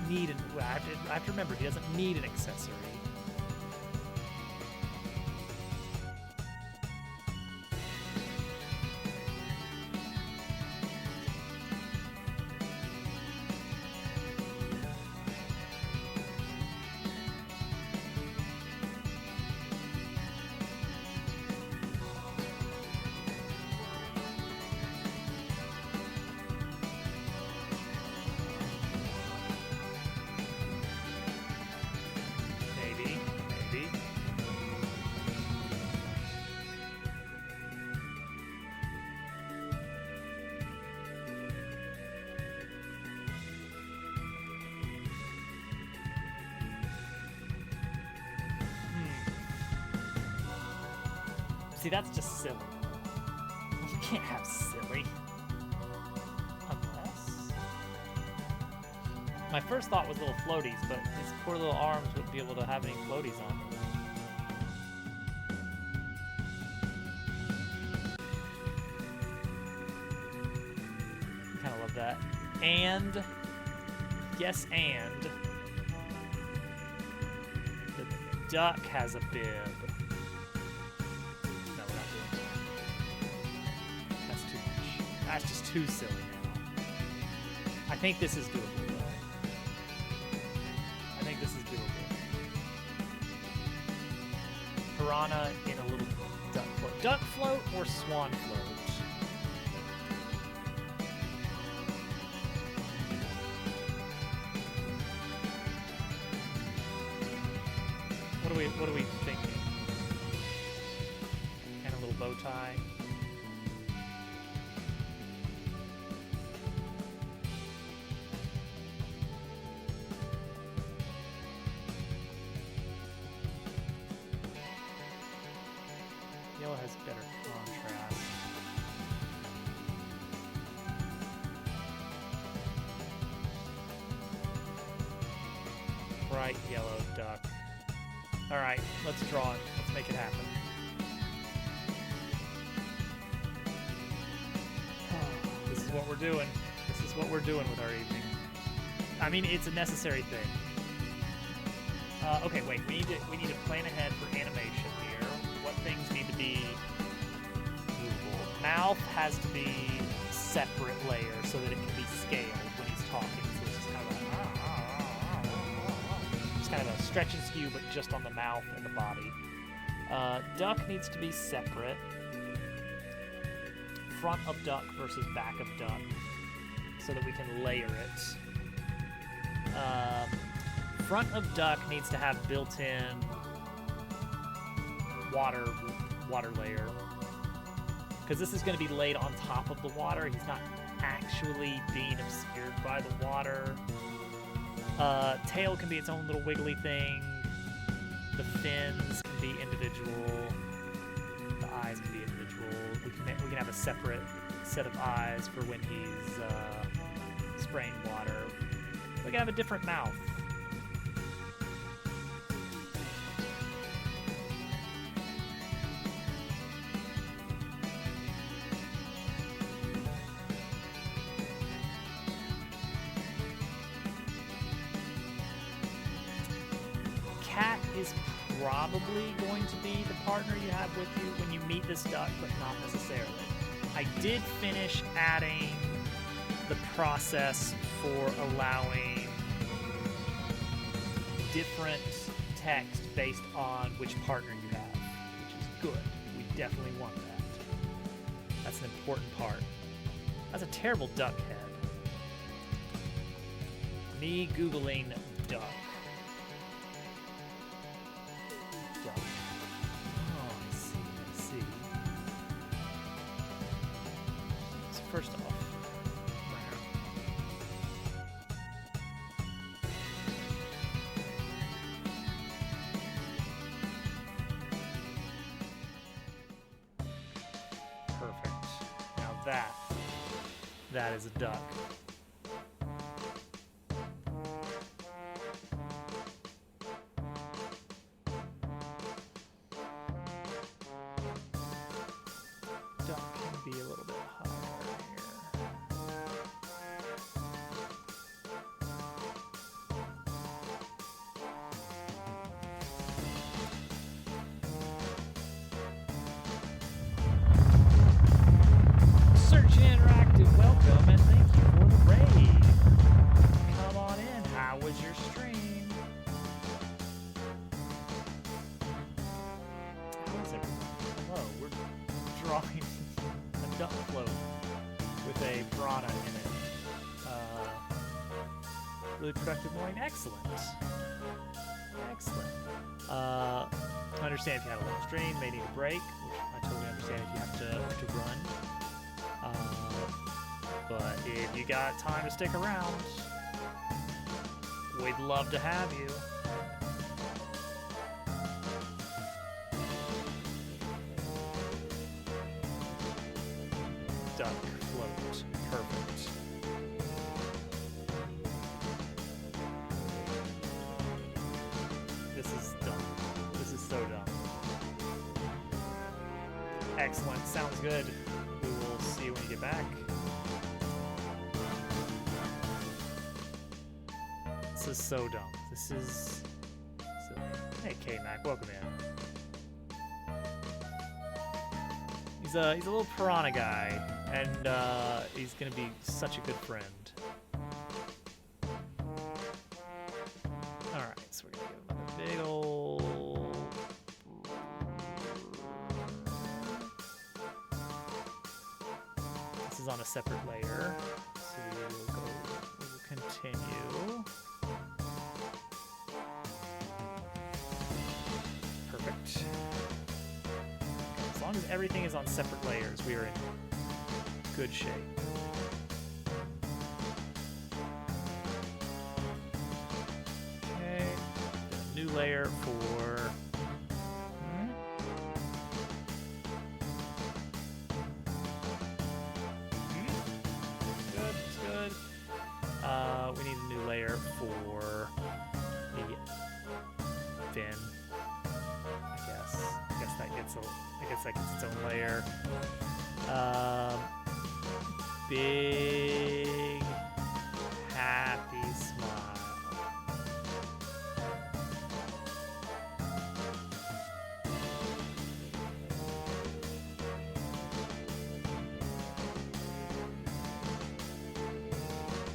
Need I have to remember, he doesn't need an accessory. See, that's just silly. You can't have silly. Unless... My first thought was little floaties, but his poor little arms wouldn't be able to have any floaties on them. I kind of love that. And... Yes, and... The duck has a bib. That's just too silly now. I think this is doable, though. I think this is doable. Piranha in a little duck float. Duck float or swan float? What are we thinking? And a little bow tie. Yellow has better contrast. bright yellow duck. All right, let's draw it. Let's make it happen. This is what we're doing. This is what we're doing with our evening. I mean, it's a necessary thing. Okay, wait. We need to plan ahead for animation here. What things need to be movable? Mouth has to be separate layer so that it can be scaled when he's talking. So it's just kind of a stretch and skew, but just on the mouth and the body. Duck needs to be separate. Front of duck versus back of duck, so that we can layer it. Front of duck needs to have built-in water layer, because this is going to be laid on top of the water. He's not actually being obscured by the water. Tail can be its own little wiggly thing. The fins can be individual. The eyes can be individual. We can have a separate set of eyes for when he's spraying water. We can have a different mouth. Cat is probably going to be the partner you have with you when you meet this duck, but not necessarily. I did finish adding the process for allowing different text based on which partner you have, which is good. We definitely want that. That's an important part. That's a terrible duck head. Me Googling duck. Duck. Oh, I see. So first off, perfect. Now that is a duck. Duck can be a little bit higher here. Search Interactive, welcome and thank you for the raid. Come on in. How was your stream? How is everyone? Hello, we're drawing a duck float with a piranha in it. Really productive morning. Excellent. Excellent. I understand if you had a long stream, may need a break, which I totally understand if you have to run. But if you got time to stick around, we'd love to have you. Duck float. Perfect. This is dumb. This is so dumb. Excellent. Sounds good. We will see you when you get back. This is so dumb. This is silly. Hey, K-Mac, welcome in. He's a little piranha guy, and he's gonna be such a good friend. All right, so we're gonna give him a big old. This is on a separate layer, so we'll continue. Perfect. As long as everything is on separate layers, we are in good shape. Okay, new layer for. Good, it's good. We need a new layer for the it's like its own layer. Big happy smile.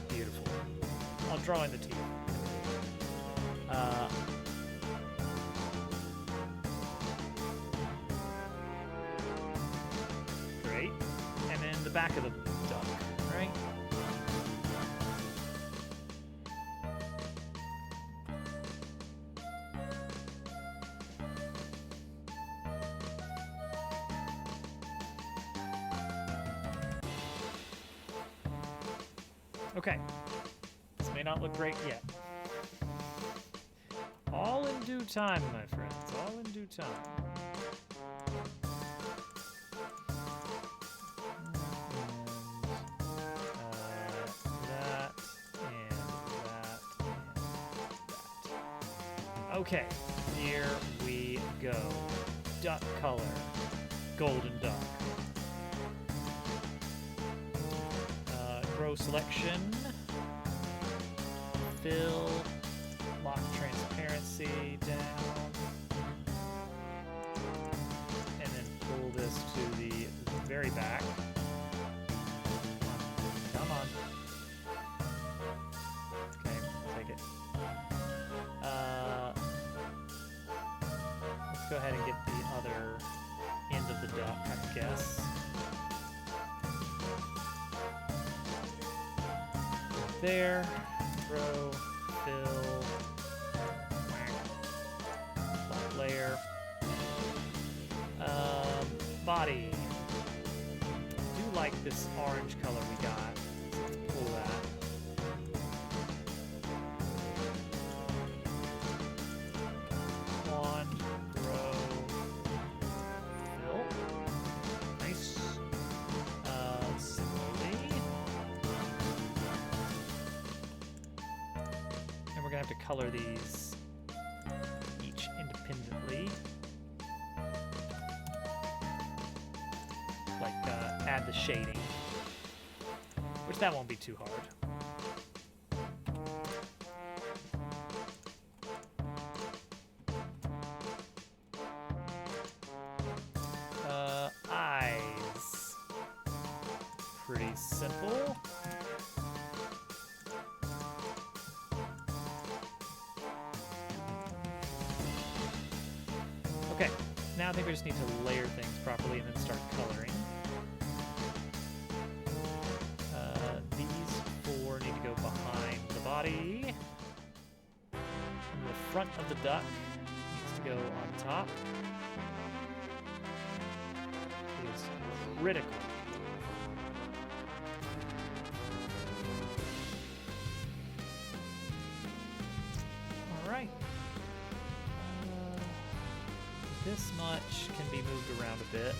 Beautiful. I'll draw in the teeth. Great. And then the back of the duck, right? Okay. This may not look great yet. All in due time, my friends. All in due time. That and that. Okay, here we go. Duck color. Golden duck. Grow selection. Fill. Lock transparency down. And then pull this to the very back. Come on. Okay, I'll take it. Let's go ahead and get the other end of the duck, I guess. There. Row, fill, lock layer. Body. I do like this orange color we got. So let's pull that. Wand, row, fill. Nice. Slowly. And we're gonna have to color these each independently. Like add the shading, which that won't be too hard. Eyes. Pretty simple. Okay, now I think we just need to layer things properly and then start coloring. These four need to go behind the body. And the front of the duck needs to go on top. It is critical. All right. This much can be moved around a bit.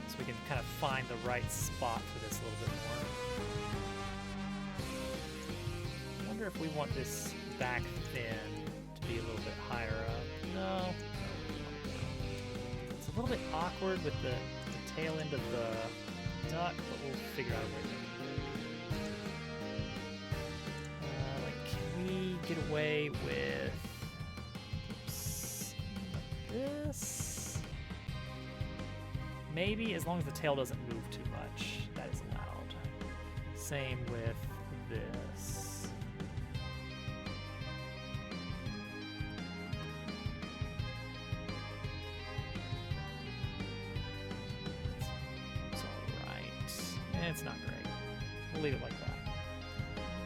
So we can kind of find the right spot for this a little bit more. I wonder if we want this back fin to be a little bit higher up. No. It's a little bit awkward with the tail end of the duck, but we'll figure out a way to can we get away with this? Maybe, as long as the tail doesn't move too much, that is allowed. Same with this. It's alright. It's not great. We'll leave it like that.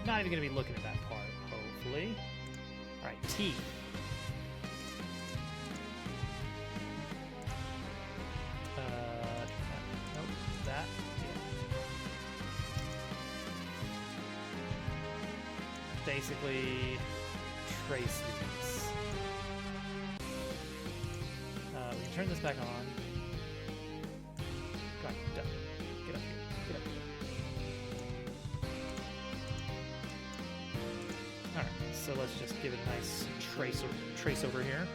Not even going to be looking at that part, hopefully. Alright, teeth. Nope, that. Yeah. Basically, trace these. We can turn this back on. God, duck. Get up here. Get up here. Alright, so let's just give it a nice trace over here.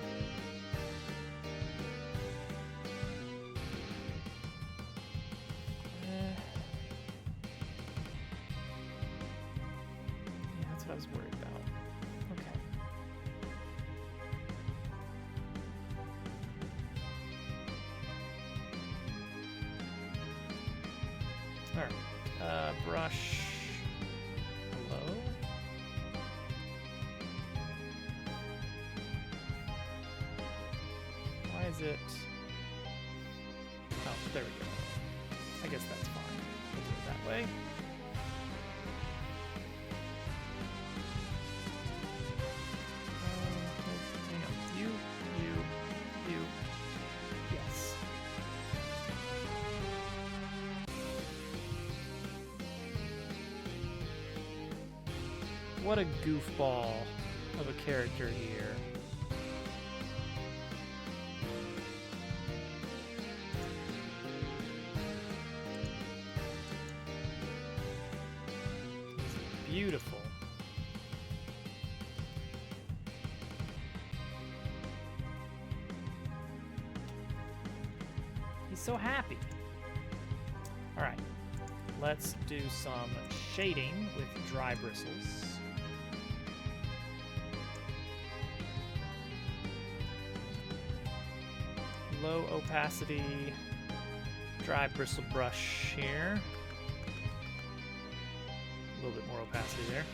Alright. Brush. Hello? Why is it... Oh, there we go. I guess that's fine. We'll do it that way. Hang on. You. Yes. What a goofball of a character here. Beautiful. He's so happy. All right, let's do some shading with dry bristles. Low opacity dry bristle brush here. A little bit more opacity there.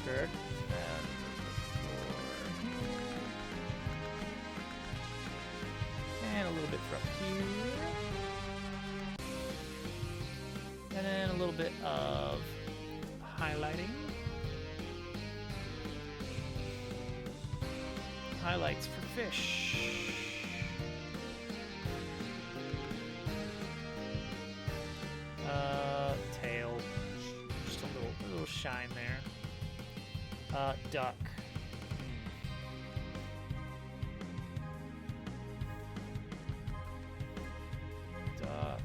Good. And a little bit from here. And then a little bit of highlighting. Highlights for fish. Tail. Just a little shine there. Duck. Duck.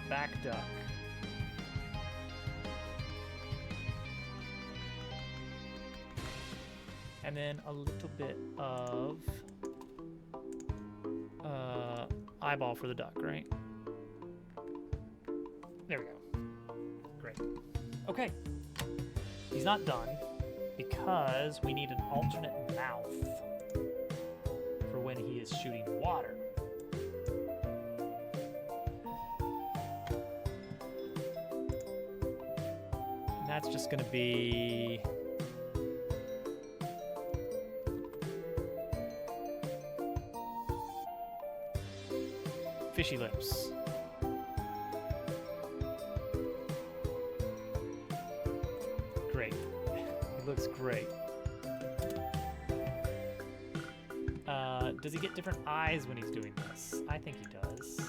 Back duck. And then a little bit of eyeball for the duck, right? There we go. Great. Okay. He's not done because we need an alternate mouth for when he is shooting water. And that's just going to be... fishy lips. Great. He looks great. Does he get different eyes when he's doing this? I think he does.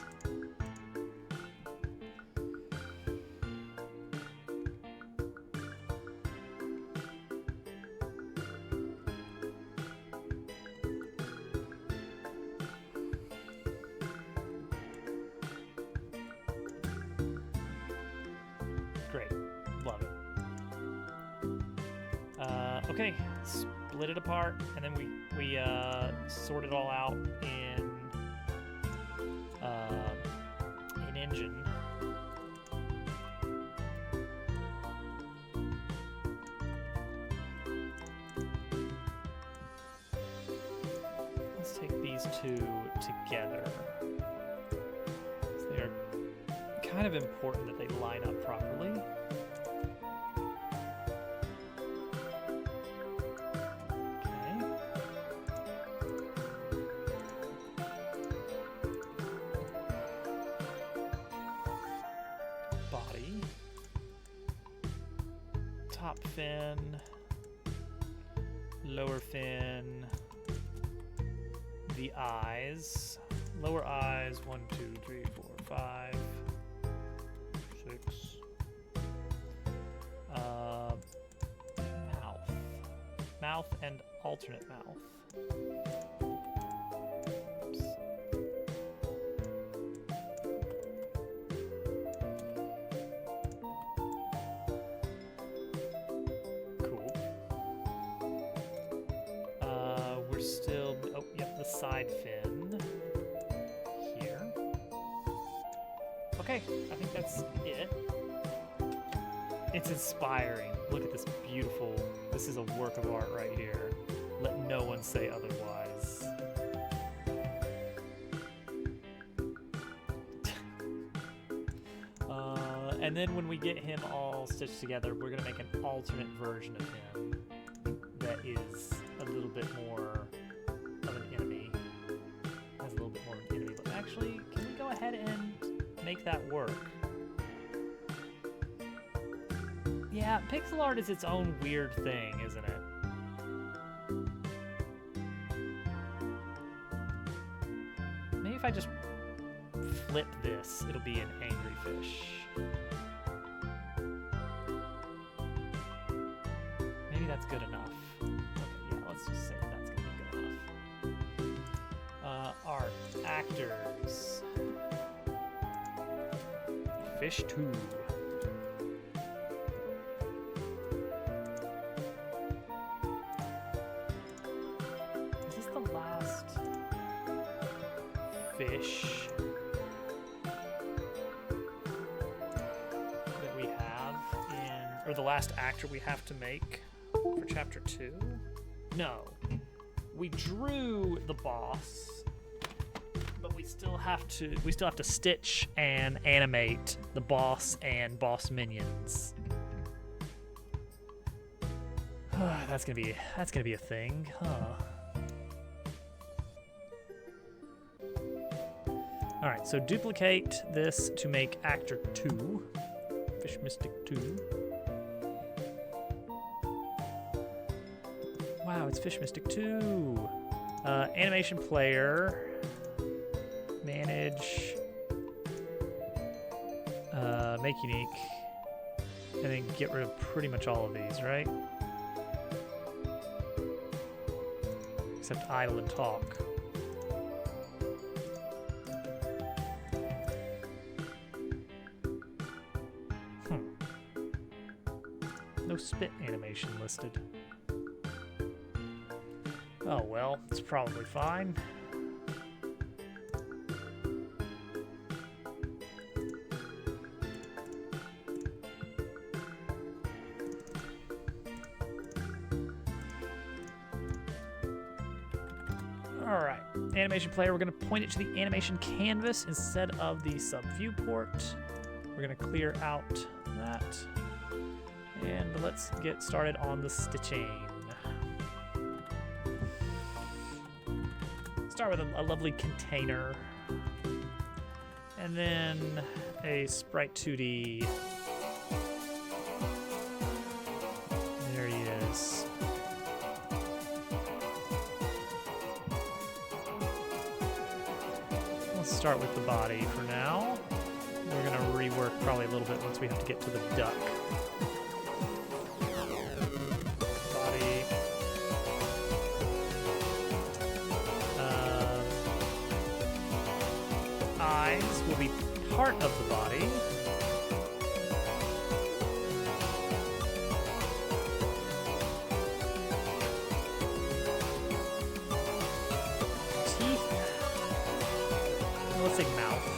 Great. Love it. Okay, split it apart, and then we sort it all out in Engine. Let's take these two together. They are kind of important that they line up properly. Body, top fin, lower fin, the eyes, lower eyes, 1, 2, 3, 4, 5, 6, mouth and alternate mouth. Still, oh, yep, the side fin here. Okay, I think that's it. It's inspiring. Look at this beautiful, this is a work of art right here. Let no one say otherwise. And then when we get him all stitched together, we're gonna make an alternate version of him that is a little bit more of an enemy. Has a little bit more of an enemy. But actually, can we go ahead and make that work? Yeah, pixel art is its own weird thing, isn't it? Maybe if I just flip this, it'll be an angry fish. Maybe that's good enough. Okay, yeah, let's just say that's gonna be good enough. Art, actors. Fish 2. Is this the last fish that we have in, or the last actor we have to make for chapter 2? No. We drew the boss, but we still have to stitch and animate the boss and boss minions. That's gonna be a thing, huh? All right, so duplicate this to make actor 2, Fish Mystic 2. Wow, it's Fish Mystic 2. Animation player, manage, make unique, and then get rid of pretty much all of these, right? Except idle and talk. No spit animation listed. Oh well, it's probably fine. Alright, animation player, we're going to point it to the animation canvas instead of the sub viewport. We're going to clear out that. And let's get started on the stitching. Start with a lovely container. And then a Sprite 2D. There he is. Let's start with the body for now. We're going to rework probably a little bit once we have to get to the duck. Body. Eyes will be part of the body. Teeth. Let's say mouth.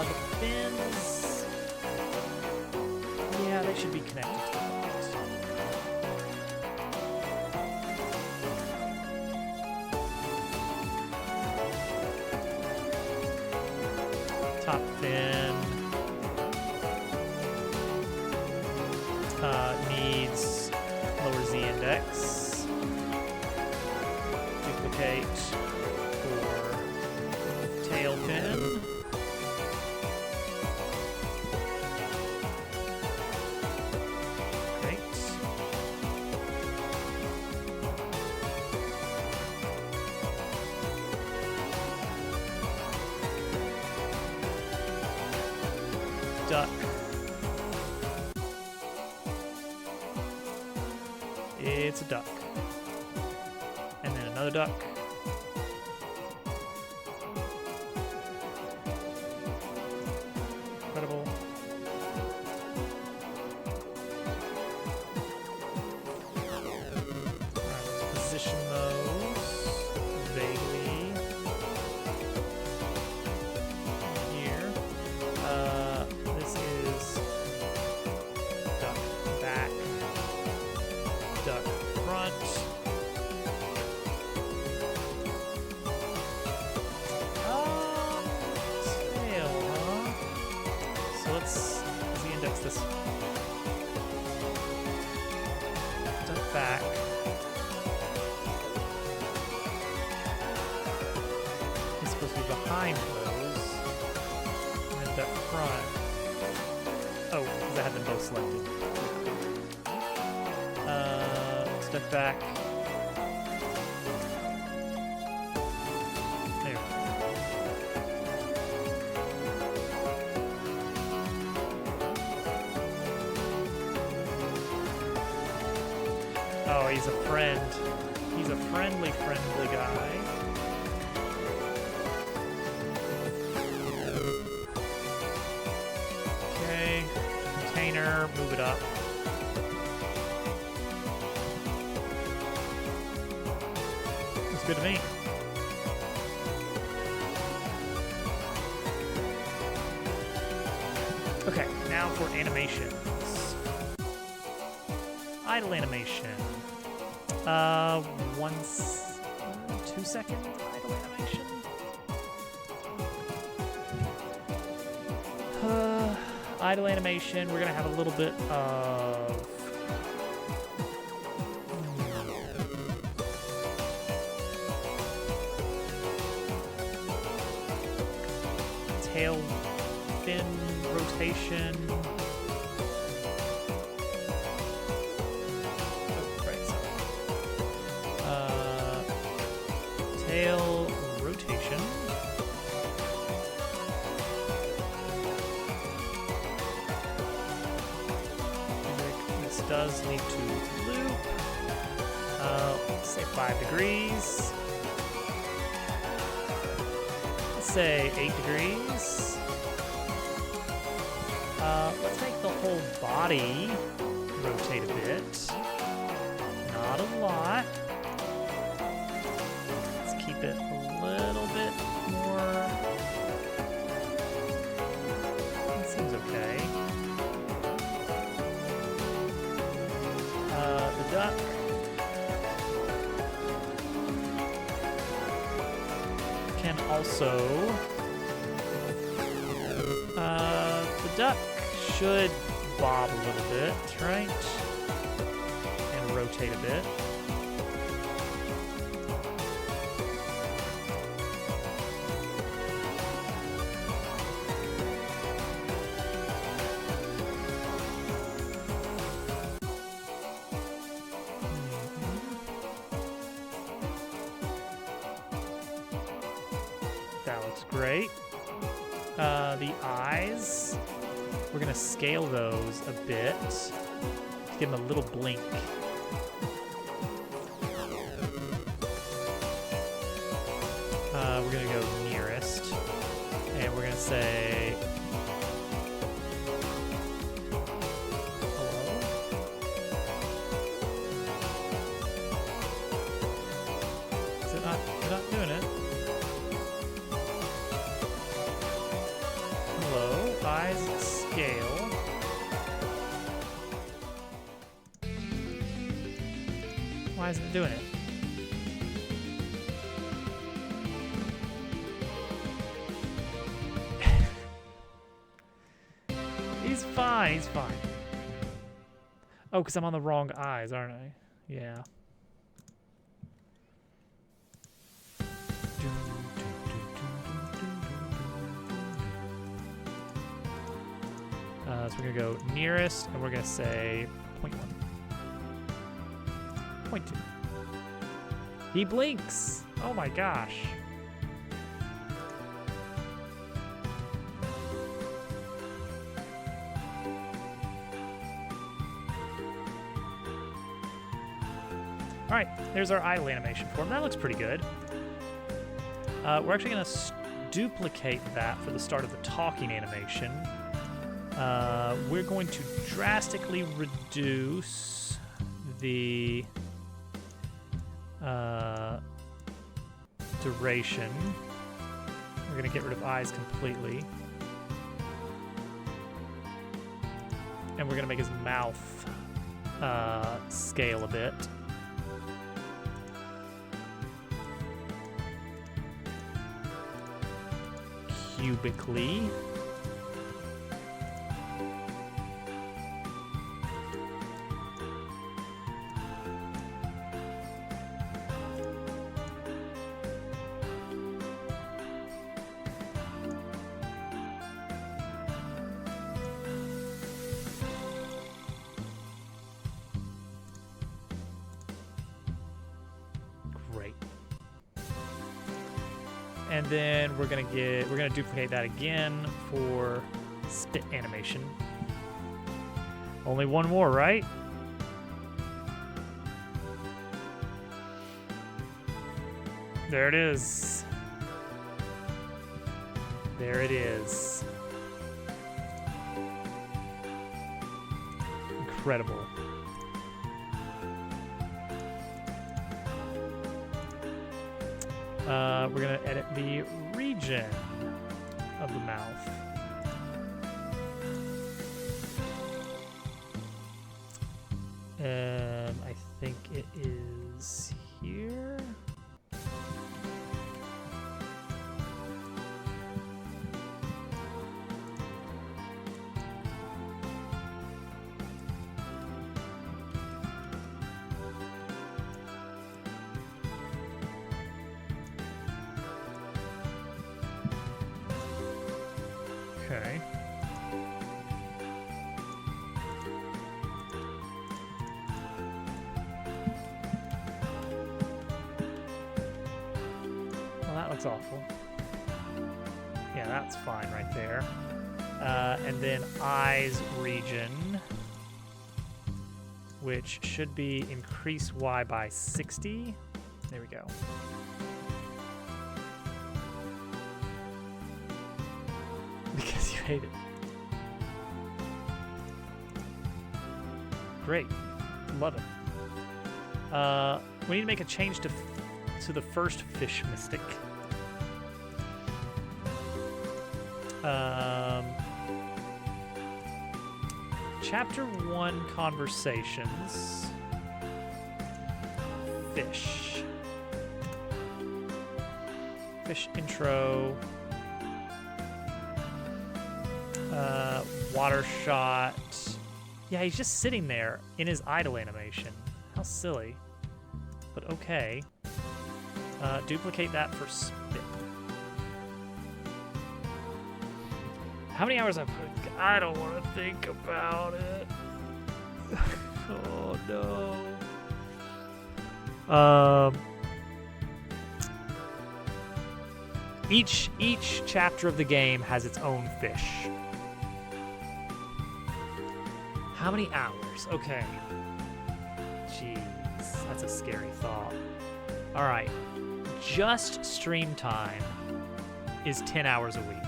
The fins, yeah, they should be connected to it. Top fin needs lower Z index. Duplicate for tail fin. Duck. It's a duck. And then another duck. Incredible. nose vaguely here. This is duck back, duck front. Tail, huh? So let's index this. Duck back. It's supposed to be behind those. And then duck front. Oh, because I had them both selected. Duck back. There. Oh, he's a friend. He's a friendly guy. Okay. Container, move it up. Looks good to me. Okay, now for animations. Idle animation. 2 second idle animation. Idle animation. We're gonna have a little bit of tail fin rotation. Tail rotation. This does need to loop. Let's say 5 degrees. Let's say 8 degrees. Let's make the whole body rotate a bit. Not a lot. It a little bit more. That seems okay. The duck. Can also. The duck should bob a little bit, right? And rotate a bit. That looks great. The eyes, we're gonna scale those a bit to give them a little blink. We're gonna go nearest, and we're gonna say hello. Is it not? You're not doing it. Eyes scale. Why isn't it doing it? He's fine, he's fine. Oh, because I'm on the wrong eyes, aren't I? Yeah. So we're gonna go nearest, and we're gonna say 0.1. 0.2. He blinks! Oh my gosh. Alright, there's our idle animation form. That looks pretty good. We're actually gonna duplicate that for the start of the talking animation. We're going to drastically reduce the duration. We're gonna get rid of eyes completely. And we're gonna make his mouth scale a bit. Cubically. Great. And then we're gonna duplicate that again for spit animation. Only one more, right? There it is. There it is. Incredible. We're gonna edit the region of the mouth. I think it is here. Okay. Well, that looks awful. Yeah, that's fine right there. And then eyes region, which should be increase Y by 60. There we go. Because you hate it. Great. Love it. We need to make a change to the first fish mystic. Chapter 1 conversations. Fish. Fish intro. Water shot. Yeah, he's just sitting there in his idle animation. How silly. But okay. Duplicate that for spit. How many hours I put? I don't want to think about it. Oh no. Each chapter of the game has its own fish. How many hours? Okay. Jeez, that's a scary thought. All right, just stream time is 10 hours a week.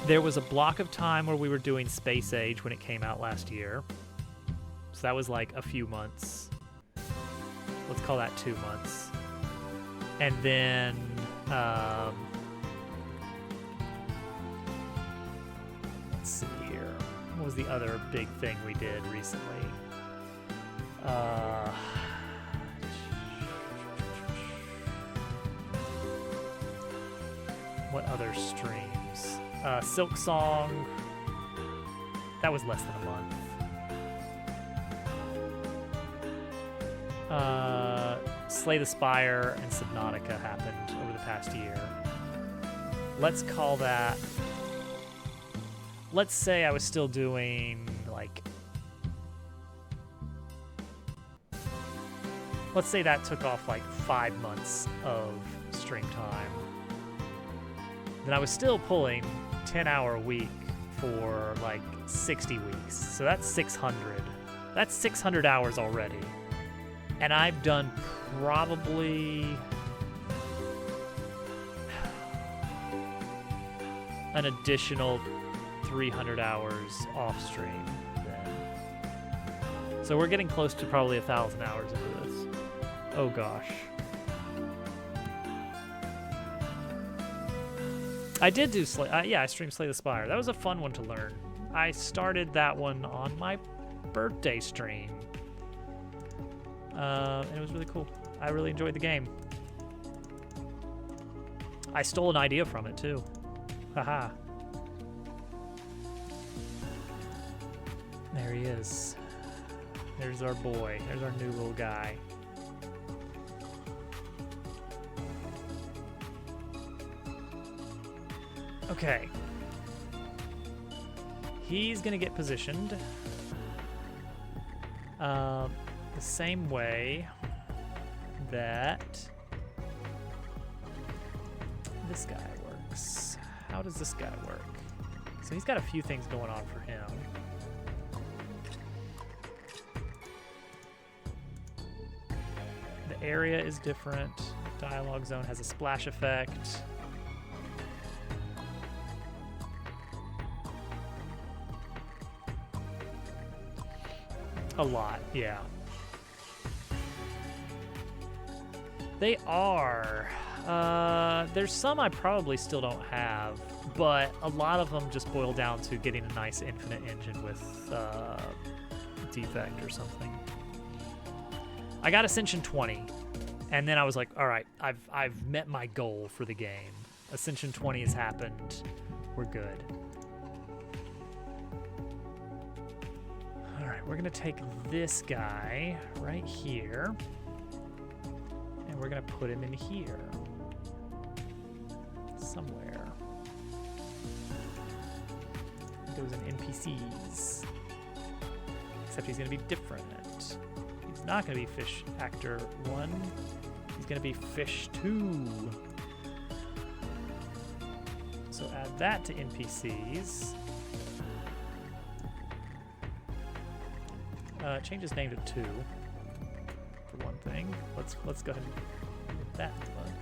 There was a block of time where we were doing Space Age when it came out last year. So that was like a few months. Let's call that 2 months. And then, let's see here. What was the other big thing we did recently? What other streams? Silk Song. That was less than a month. Slay the Spire and Subnautica happened over the past year. Let's call that... Let's say I was still doing, like... Let's say that took off, like, 5 months of stream time. Then I was still pulling 10-hour a week for, like, 60 weeks. So that's 600. That's 600 hours already. And I've done probably an additional 300 hours off stream then. So we're getting close to probably 1,000 hours into this. Oh gosh. I did do I streamed Slay the Spire. That was a fun one to learn. I started that one on my birthday stream. And it was really cool. I really enjoyed the game. I stole an idea from it too. Haha. There he is. There's our boy. There's our new little guy. Okay. He's gonna get positioned the same way that this guy works. How does this guy work? So he's got a few things going on for him. The area is different. Dialogue zone has a splash effect. A lot, yeah. They are. There's some I probably still don't have, but a lot of them just boil down to getting a nice infinite engine with defect or something. I got Ascension 20, and then I was like, all right, I've met my goal for the game. Ascension 20 has happened. We're good. All right, we're gonna take this guy right here, and we're gonna put him in here somewhere. Those in NPCs, except he's gonna be different. He's not gonna be Fish Actor 1. He's gonna be Fish 2. So add that to NPCs. Change his name to 2, for one thing. Let's go ahead and get that one.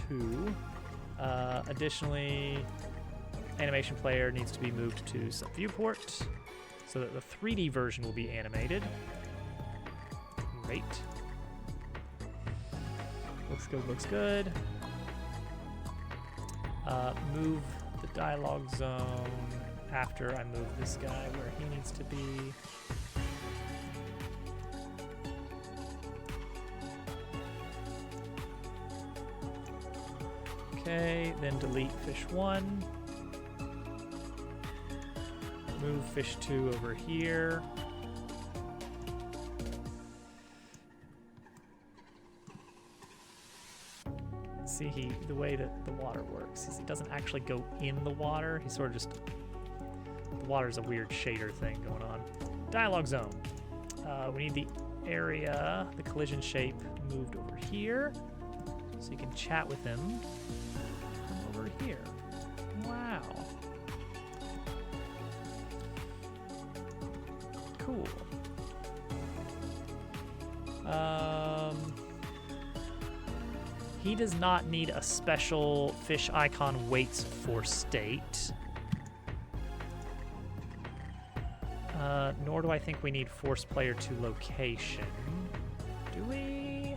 2. Additionally, animation player needs to be moved to some viewport so that the 3D version will be animated. Great. Looks good, looks good. Move the dialogue zone after I move this guy where he needs to be. Okay, then delete Fish 1. Move Fish 2 over here. See, the way that the water works is it doesn't actually go in the water. He sort of just, the water's a weird shader thing going on. Dialogue zone. We need the area, the collision shape moved over here. So you can chat with him from over here. Wow. Cool. He does not need a special fish icon waits for state. Nor do I think we need force player to location. Do we?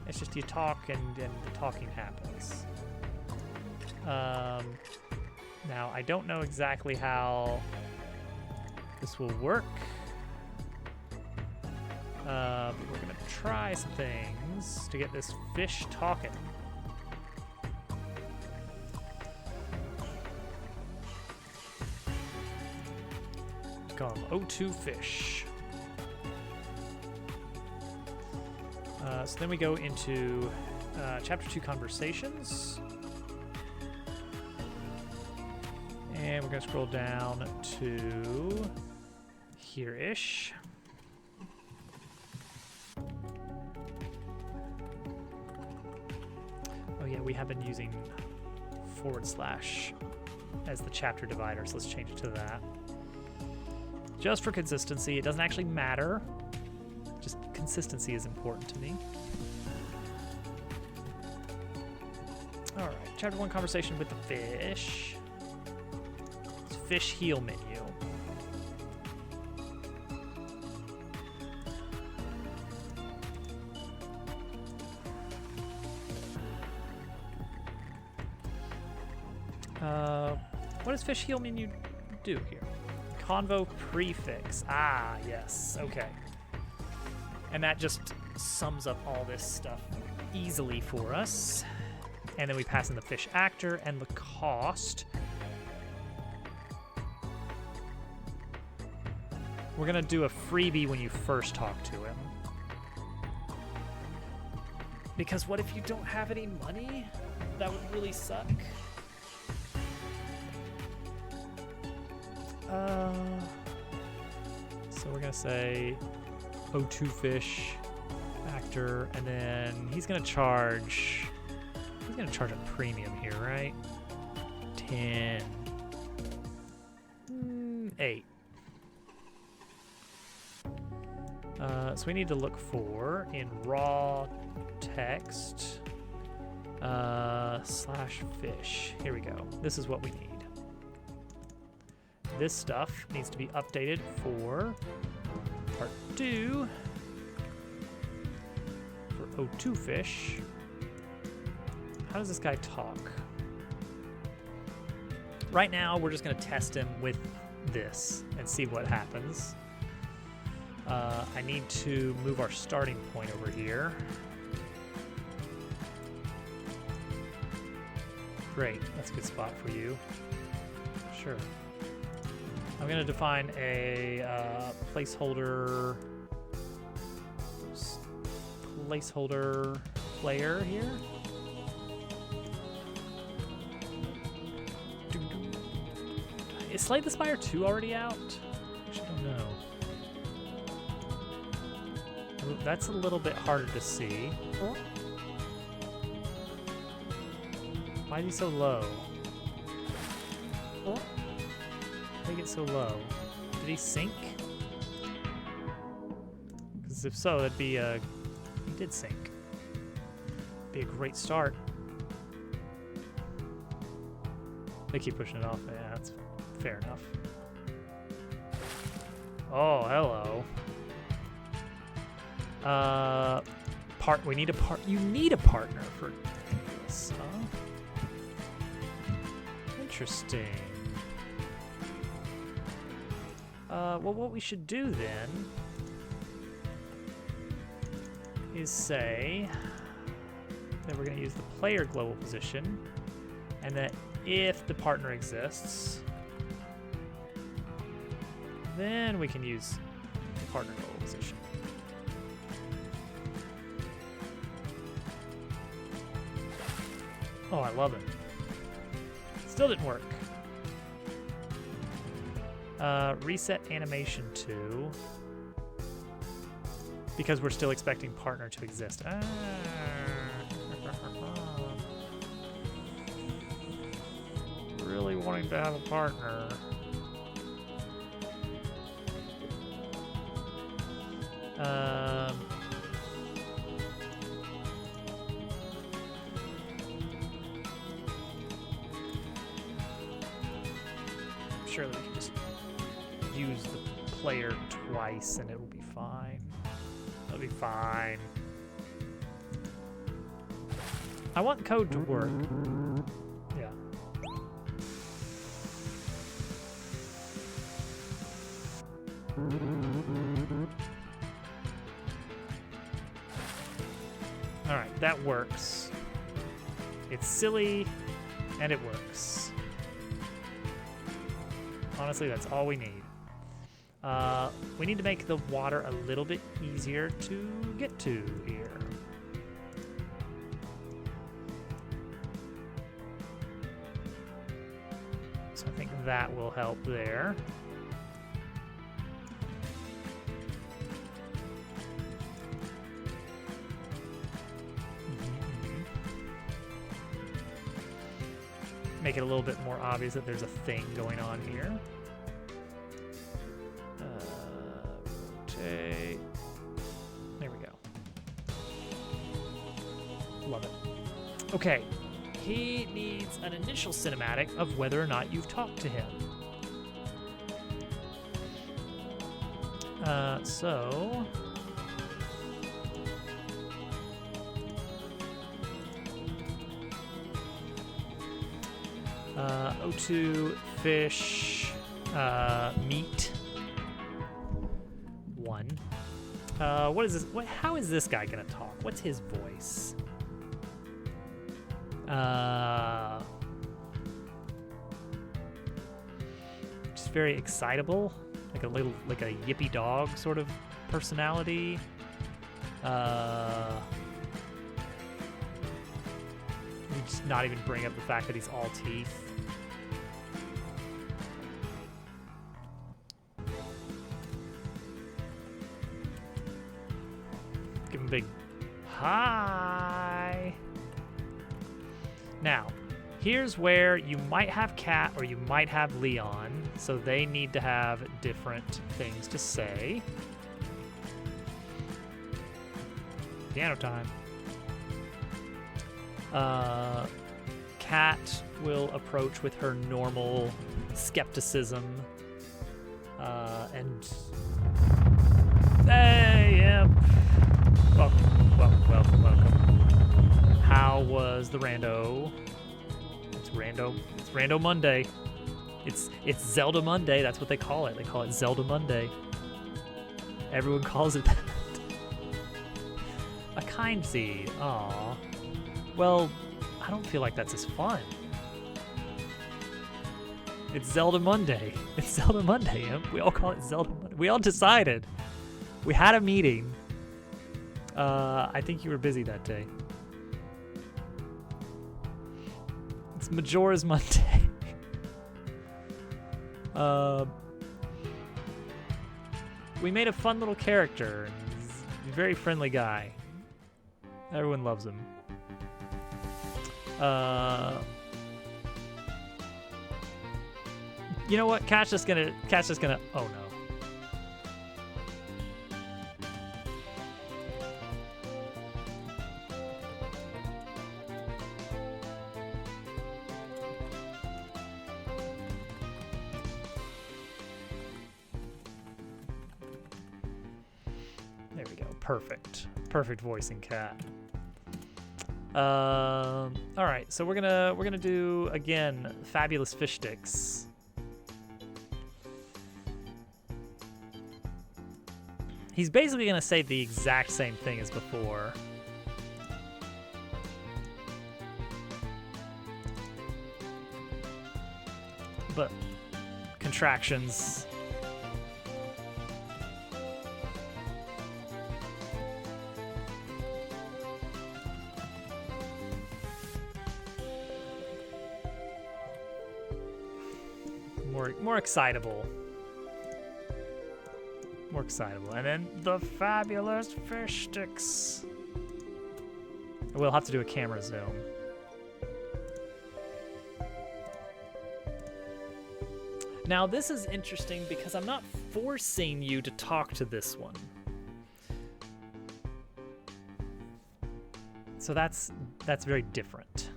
It's just you talk and the talking happens. Now, I don't know exactly how this will work. But we're going to try some things to get this fish talking. Call him O2 Fish. So then we go into Chapter 2 Conversations. And we're going to scroll down to here-ish. Oh yeah, we have been using / as the chapter divider, so let's change it to that. Just for consistency, it doesn't actually matter. Just consistency is important to me. All right, chapter 1 conversation with the fish. It's fish heal menu. What does fish heal mean you do here? Convo prefix. Ah, yes. Okay. And that just sums up all this stuff easily for us. And then we pass in the fish actor and the cost. We're gonna do a freebie when you first talk to him. Because what if you don't have any money? That would really suck. So we're gonna say O2 fish actor, and then he's gonna charge a premium here, right? 10, 8. So we need to look for in raw text /fish. Here we go. This is what we need. This stuff needs to be updated for part 2 for O2 fish. How does this guy talk? Right now, we're just going to test him with this and see what happens. I need to move our starting point over here. Great, that's a good spot for you. Sure. I'm going to define a placeholder player here. Is Slay the Spire 2 already out? I actually don't know. That's a little bit harder to see. Why is he so low? Why did he get so low? Did he sink? Because if so, that'd be a... He did sink. Be a great start. They keep pushing it off. Yeah, that's fair enough. Oh, hello. We need a you need a partner for this, huh? Interesting. Well, what we should do then is say that we're going to use the player global position, and that if the partner exists, then we can use the partner global position. Oh, I love it. Still didn't work. Reset animation to, because we're still expecting partner to exist. Really wanting to have a partner. Surely we can just use the player twice and it'll be fine. It'll be fine. I want code to work. Yeah. All right, that works. It's silly, and it works. Honestly, that's all we need. We need to make the water a little bit easier to get to here. So I think that will help there. Make it a little bit more obvious that there's a thing going on here. Rotate. There we go. Love it. Okay. He needs an initial cinematic of whether or not you've talked to him. So... O2 fish meat 1. What is this? How is this guy gonna talk? What's his voice? Just very excitable, like a yippy dog sort of personality. Just not even bring up the fact that he's all teeth. Give him a big hi. Now, here's where you might have Kat or you might have Leon, so they need to have different things to say. Piano time. Kat will approach with her normal skepticism, and hey, yep. Welcome. How was the rando? It's Rando Monday. It's Zelda Monday. That's what they call it. They call it Zelda Monday. Everyone calls it that. A kind seed. Aw. Well, I don't feel like that's as fun. It's Zelda Monday. It's Zelda Monday. We all call it Zelda Monday. We all decided. We had a meeting. I think you were busy that day. It's Majora's Monday. We made a fun little character. He's a very friendly guy. Everyone loves him. You know what? Cat's just gonna. Oh no. There we go. Perfect voicing Cat. All right, so we're gonna do again Fabulous Fish Sticks. He's basically gonna say the exact same thing as before. But contractions. More excitable. More excitable. And then the Fabulous Fish Sticks. We'll have to do a camera zoom. Now this is interesting because I'm not forcing you to talk to this one. So that's very different.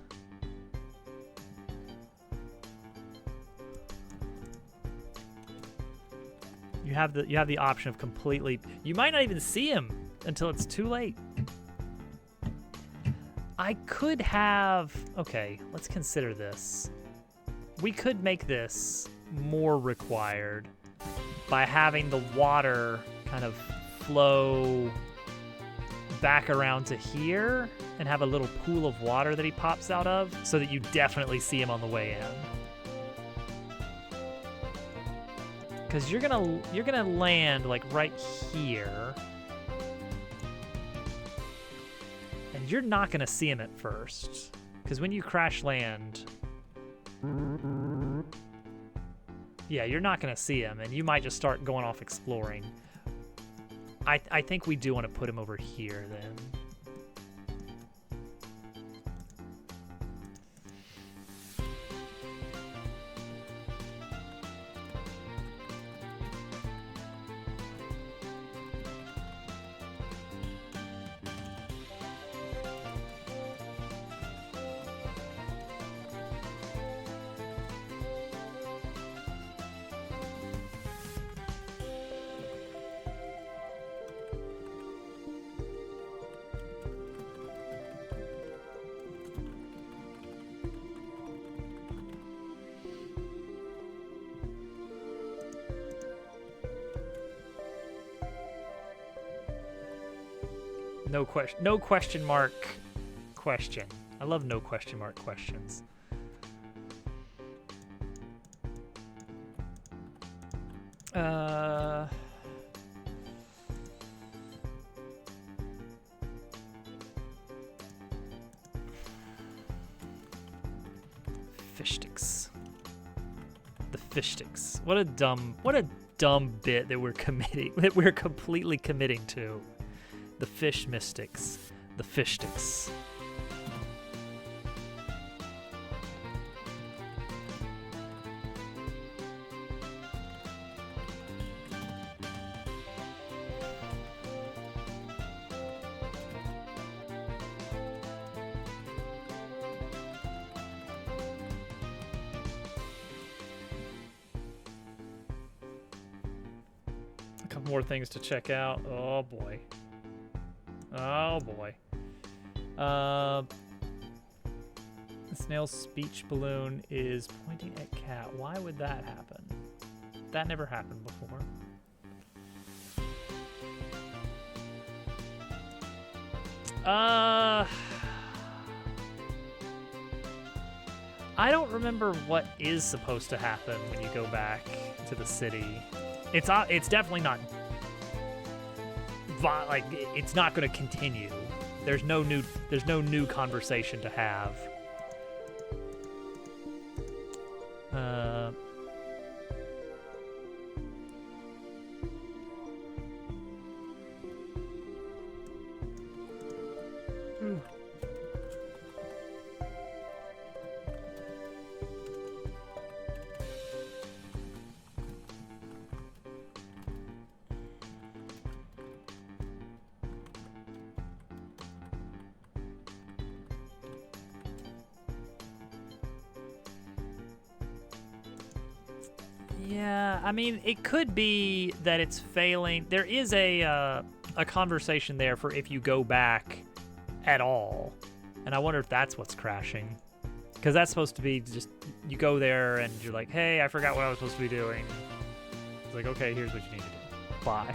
You have the option of completely. You might not even see him until it's too late. I could have. Okay, let's consider this. We could make this more required by having the water kind of flow back around to here and have a little pool of water that he pops out of, so that you definitely see him on the way in. Because you're gonna land like right here, and you're not gonna see him at first, because when you crash land, yeah, you're not gonna see him, and you might just start going off exploring. I think we do want to put him over here then. No question. No question mark. Question. I love no question mark questions. Fish sticks. The fish sticks. What a dumb bit that we're completely committing to. The fish mystics. The fish sticks. More things to check out. Oh boy. Oh boy. The snail's speech balloon is pointing at cat. Why would that happen? That never happened before. I don't remember what is supposed to happen when you go back to the city. It's definitely not like it's not going to continue. There's no new conversation to have. Yeah, I mean, it could be that it's failing. There is a conversation there for if you go back at all, and I wonder if that's what's crashing. Because that's supposed to be just, you go there and you're like, hey, I forgot what I was supposed to be doing. It's like, okay, here's what you need to do. Bye.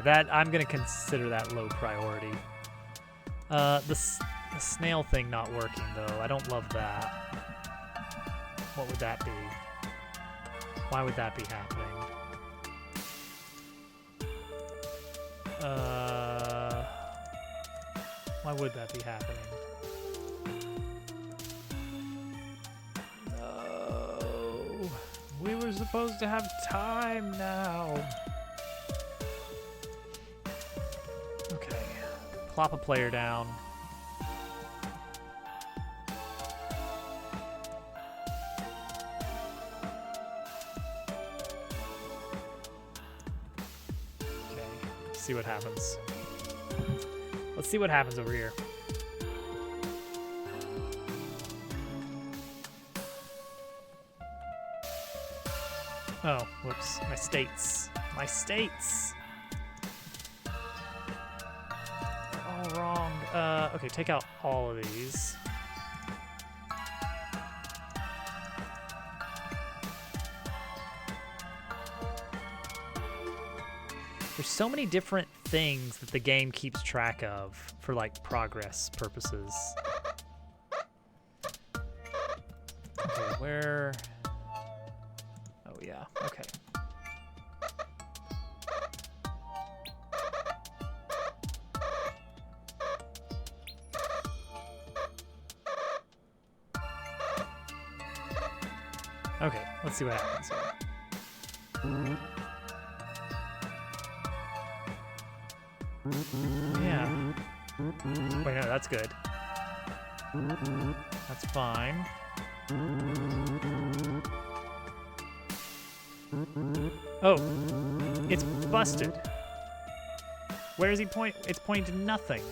That I'm gonna consider that low priority. The snail thing not working though. I don't love that. What would that be? Why would that be happening? Why would that be happening? No, we were supposed to have time now. Plop a player down. Okay, see what happens. Let's see what happens over here. Oh, whoops. My states. My states! Wrong. Okay, take out all of these. There's so many different things that the game keeps track of for like progress purposes. Okay, where? Oh yeah, okay. Okay, let's see what happens here. Yeah. Wait, no, that's good. That's fine. Oh, it's busted. Where is he point? It's pointing to nothing.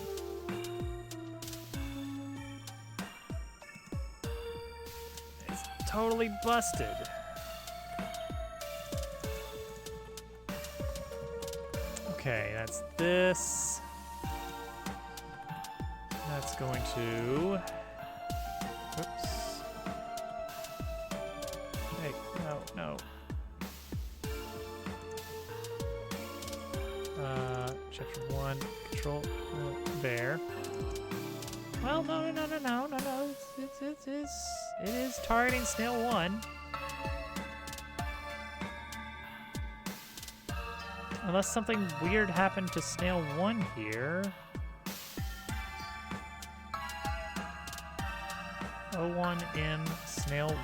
It's totally busted. Okay, that's this. That's going to... Oops. Hey, no. Chapter 1, control, there. Well, no. It is targeting snail 1. Unless something weird happened to snail 1 here. 01M snail 1.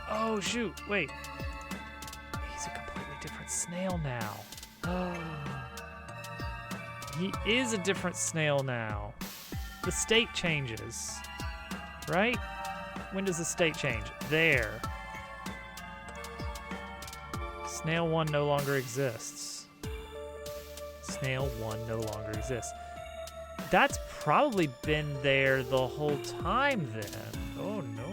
Oh shoot, wait. He's a completely different snail now. Oh. He is a different snail now. The state changes, right? When does the state change? There. Snail 1 no longer exists. Snail 1 no longer exists. That's probably been there the whole time then. Oh no.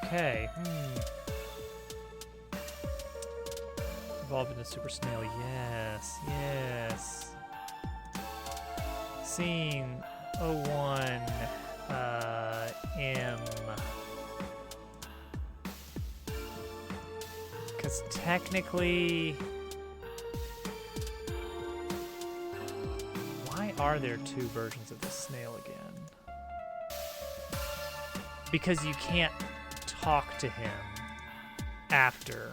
Okay. Evolved into Super Snail. Yes. Scene 01 M. Because technically... Why are there 2 versions of the snail again? Because you can't talk to him after.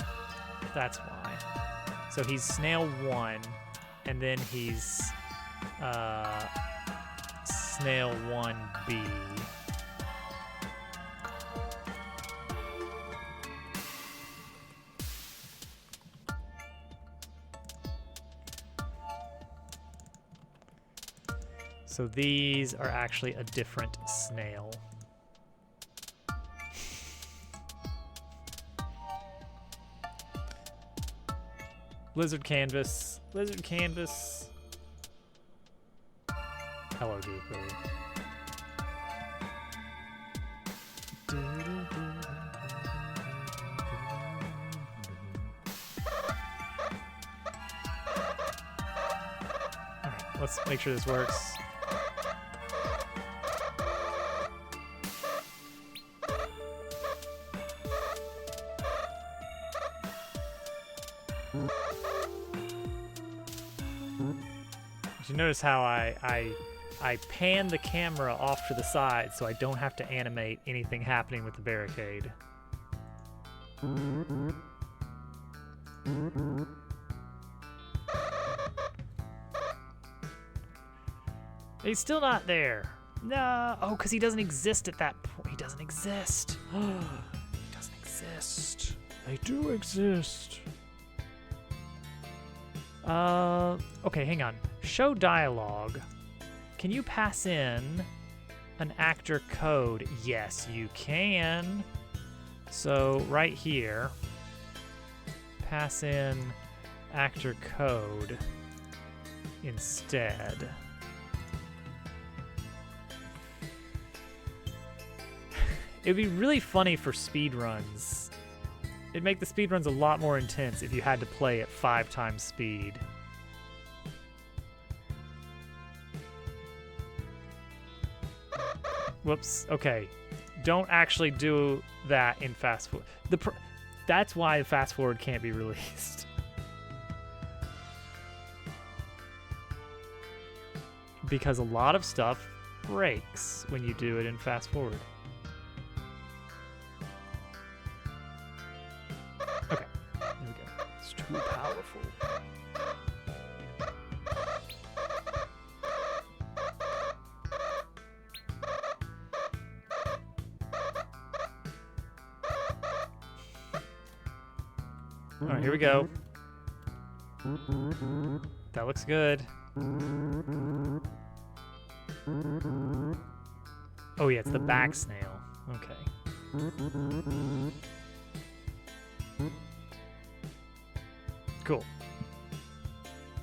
That's why. So he's snail 1, and then he's snail 1B. So these are actually a different snail. Lizard canvas. Hello, Dooku. Alright, let's make sure this works. You notice how I pan the camera off to the side so I don't have to animate anything happening with the barricade. He's still not there. No. Oh, because he doesn't exist at that point. He doesn't exist. He doesn't exist. They do exist. Okay, hang on. Show dialogue. Can you pass in an actor code? Yes, you can. So right here, pass in actor code instead. It'd be really funny for speedruns. It'd make the speedruns a lot more intense if you had to play at 5 times speed. Whoops. Okay. Don't actually do that in fast forward. That's why fast forward can't be released. Because a lot of stuff breaks when you do it in fast forward. Okay. There we go. Let's try too powerful. All right, here we go. That looks good. Oh yeah, it's the back snail. Okay. Cool.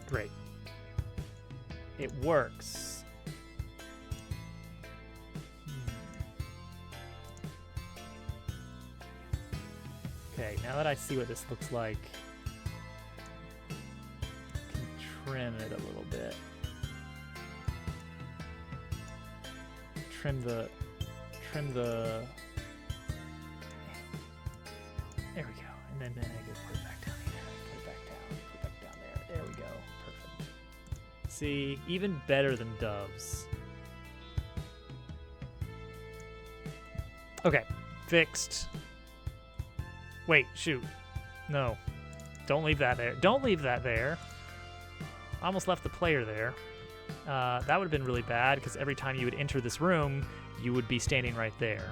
Great. It works. Okay, now that I see what this looks like, I can trim it a little bit. Trim the, there we go. And then I can put it back down here, put it back down, put it back down there. There we go, perfect. See, even better than doves. Okay, fixed. Wait, shoot. No, don't leave that there. Don't leave that there. I almost left the player there. That would have been really bad because every time you would enter this room, you would be standing right there.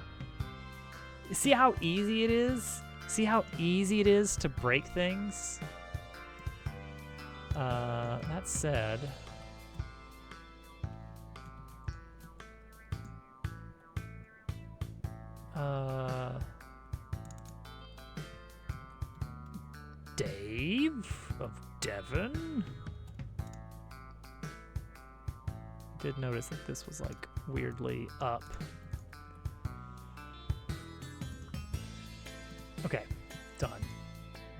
See how easy it is? See how easy it is to break things? That said, Dave of Devon? Did notice that this was like weirdly up. Okay, done.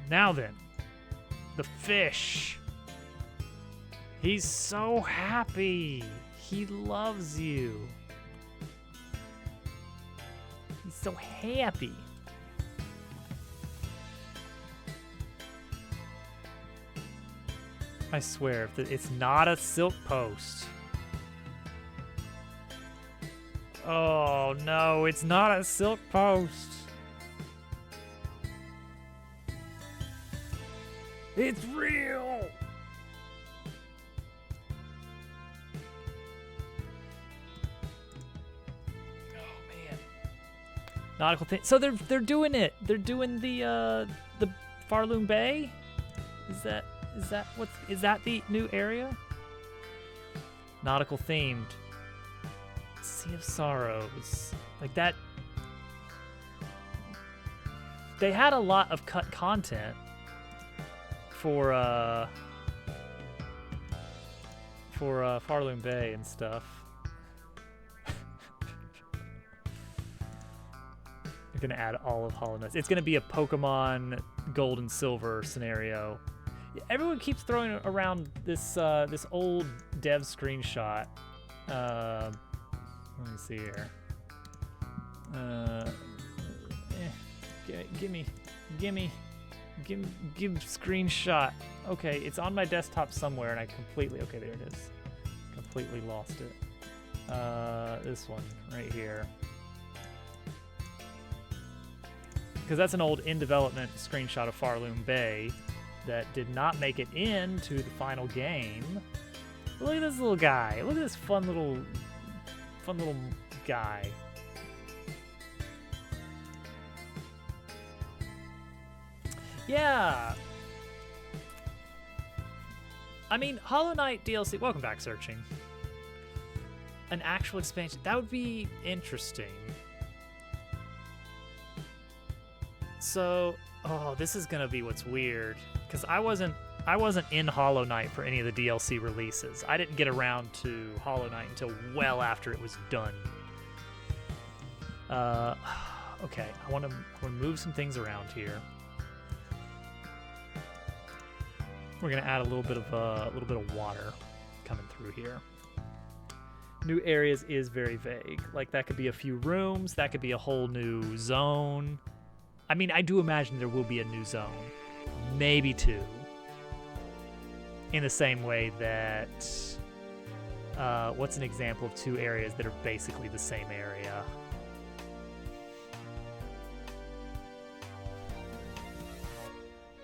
Now then, the fish. He's so happy. He loves you. He's so happy. I swear, if it's not a silk post. Oh no, it's not a silk post. It's real. Oh man. Nautical thing. So they're doing it. They're doing the Farloom Bay. Is that the new area? Nautical themed. Sea of Sorrows. Like that. They had a lot of cut content for Farloom Bay and stuff. They're gonna add all of Hollow Knight. It's gonna be a Pokemon Gold and Silver scenario. Everyone keeps throwing around this this old dev screenshot. Let me see here. Give screenshot. Okay, it's on my desktop somewhere, and I completely. Okay, there it is. Completely lost it. This one right here. Because that's an old in development screenshot of Farloom Bay that did not make it into the final game. But look at this little guy. Look at this fun little guy. Yeah. I mean, Hollow Knight DLC. Welcome back, Searching. An actual expansion. That would be interesting. So, oh, this is gonna be what's weird, because I wasn't in Hollow Knight for any of the DLC releases. I didn't get around to Hollow Knight until well after it was done. Okay, I want to move some things around here. We're gonna add a little bit of water coming through here. New areas is very vague. Like that could be a few rooms, that could be a whole new zone. I mean, I do imagine there will be a new zone, maybe two. In the same way that, what's an example of two areas that are basically the same area?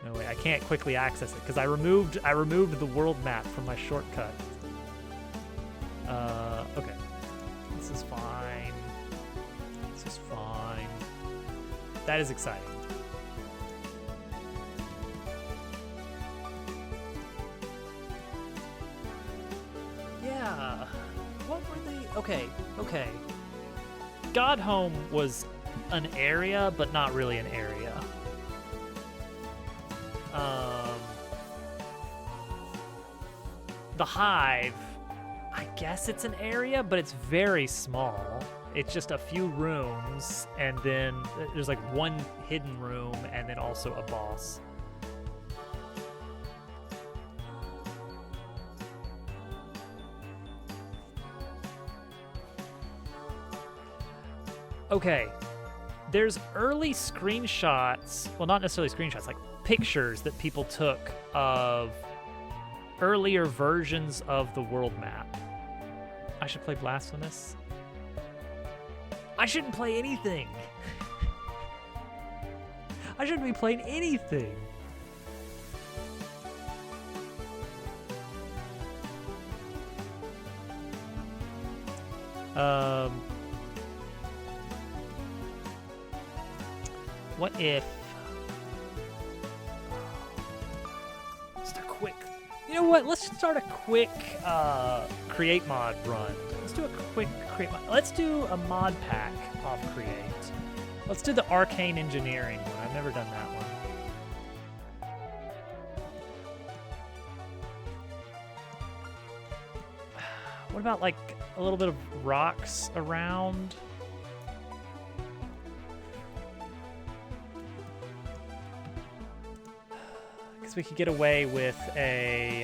No way, I can't quickly access it because I removed the world map from my shortcut. Okay. This is fine. This is fine. That is exciting. Yeah. What were they? Okay. Godhome was an area, but not really an area. The Hive, I guess it's an area, but it's very small. It's just a few rooms, and then there's like one hidden room, and then also a boss. Okay, there's early screenshots, well, not necessarily screenshots, like pictures that people took of earlier versions of the world map. I should play Blasphemous. I shouldn't play anything. I shouldn't be playing anything. What if... Just a quick... You know what? Let's start a quick create mod run. Let's do a quick create mod. Let's do a mod pack off create. Let's do the arcane engineering one. I've never done that one. What about like a little bit of rocks around? Because we could get away with a...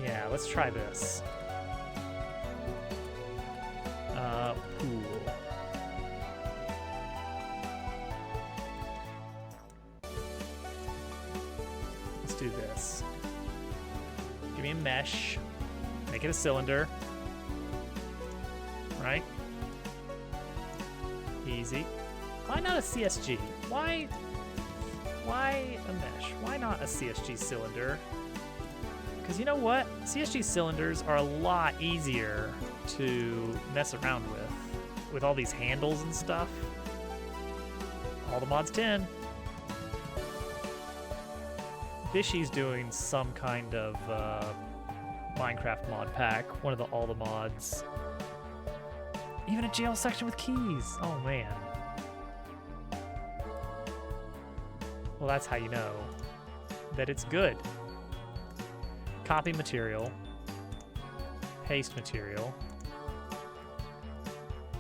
yeah, let's try this. Pool. Let's do this. Give me a mesh. Make it a cylinder. Right? Easy. Why not a CSG? Why a mesh? Why not a CSG cylinder? Because you know what? CSG cylinders are a lot easier to mess around with all these handles and stuff. All the mods 10. Bishy's doing some kind of Minecraft mod pack. One of all the mods. Even a jail section with keys. Oh man. Well, that's how you know that it's good. Copy material. Paste material.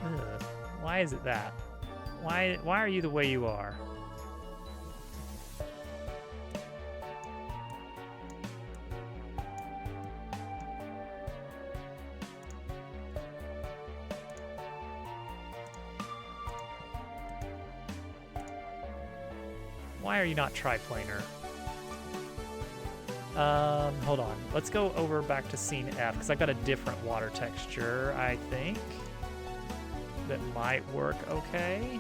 Ugh. Why is it that? Why are you the way you are? Why are you not triplanar? Hold on. Let's go over back to scene F, because I've got a different water texture, I think, that might work okay.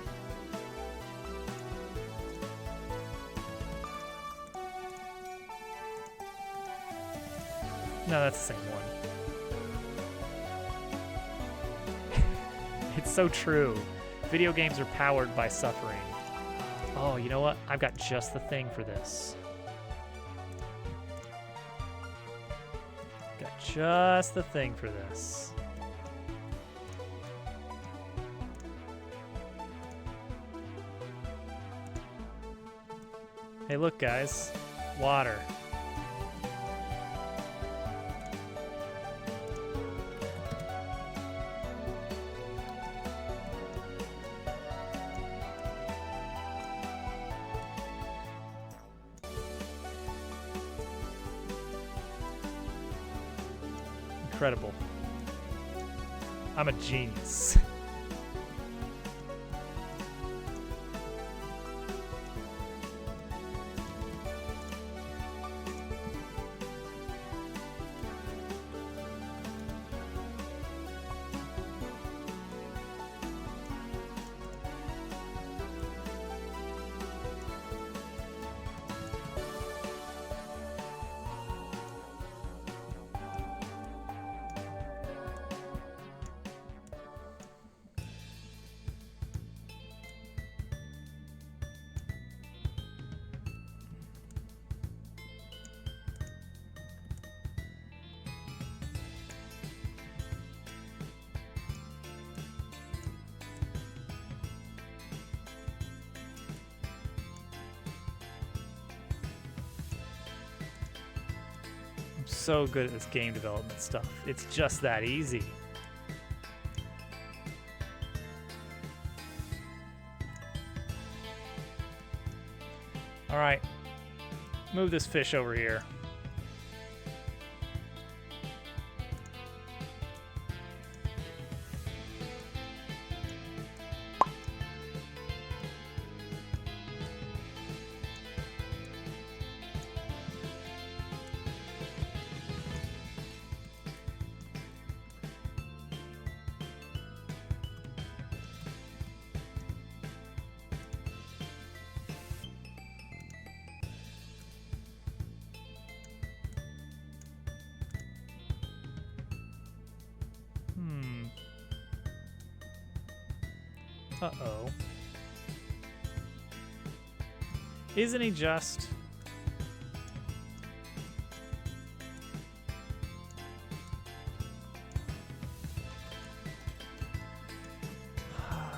No, that's the same one. It's so true. Video games are powered by suffering. Oh, you know what? I've got just the thing for this. Got just the thing for this. Hey, look, guys. Water. Incredible. I'm a genius. so good at this game development stuff. It's just that easy. All right, move this fish over here. Uh-oh. Isn't he just...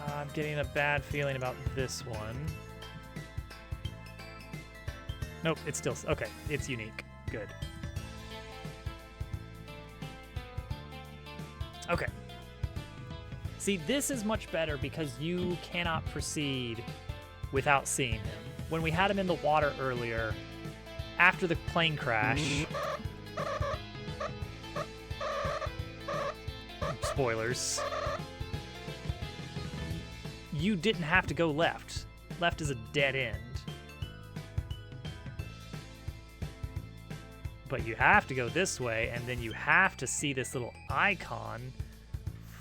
I'm getting a bad feeling about this one. Nope, it's still... Okay, it's unique. Good. Okay. See, this is much better because you cannot proceed without seeing him. When we had him in the water earlier, after the plane crash... Spoilers. You didn't have to go left. Left is a dead end. But you have to go this way, and then you have to see this little icon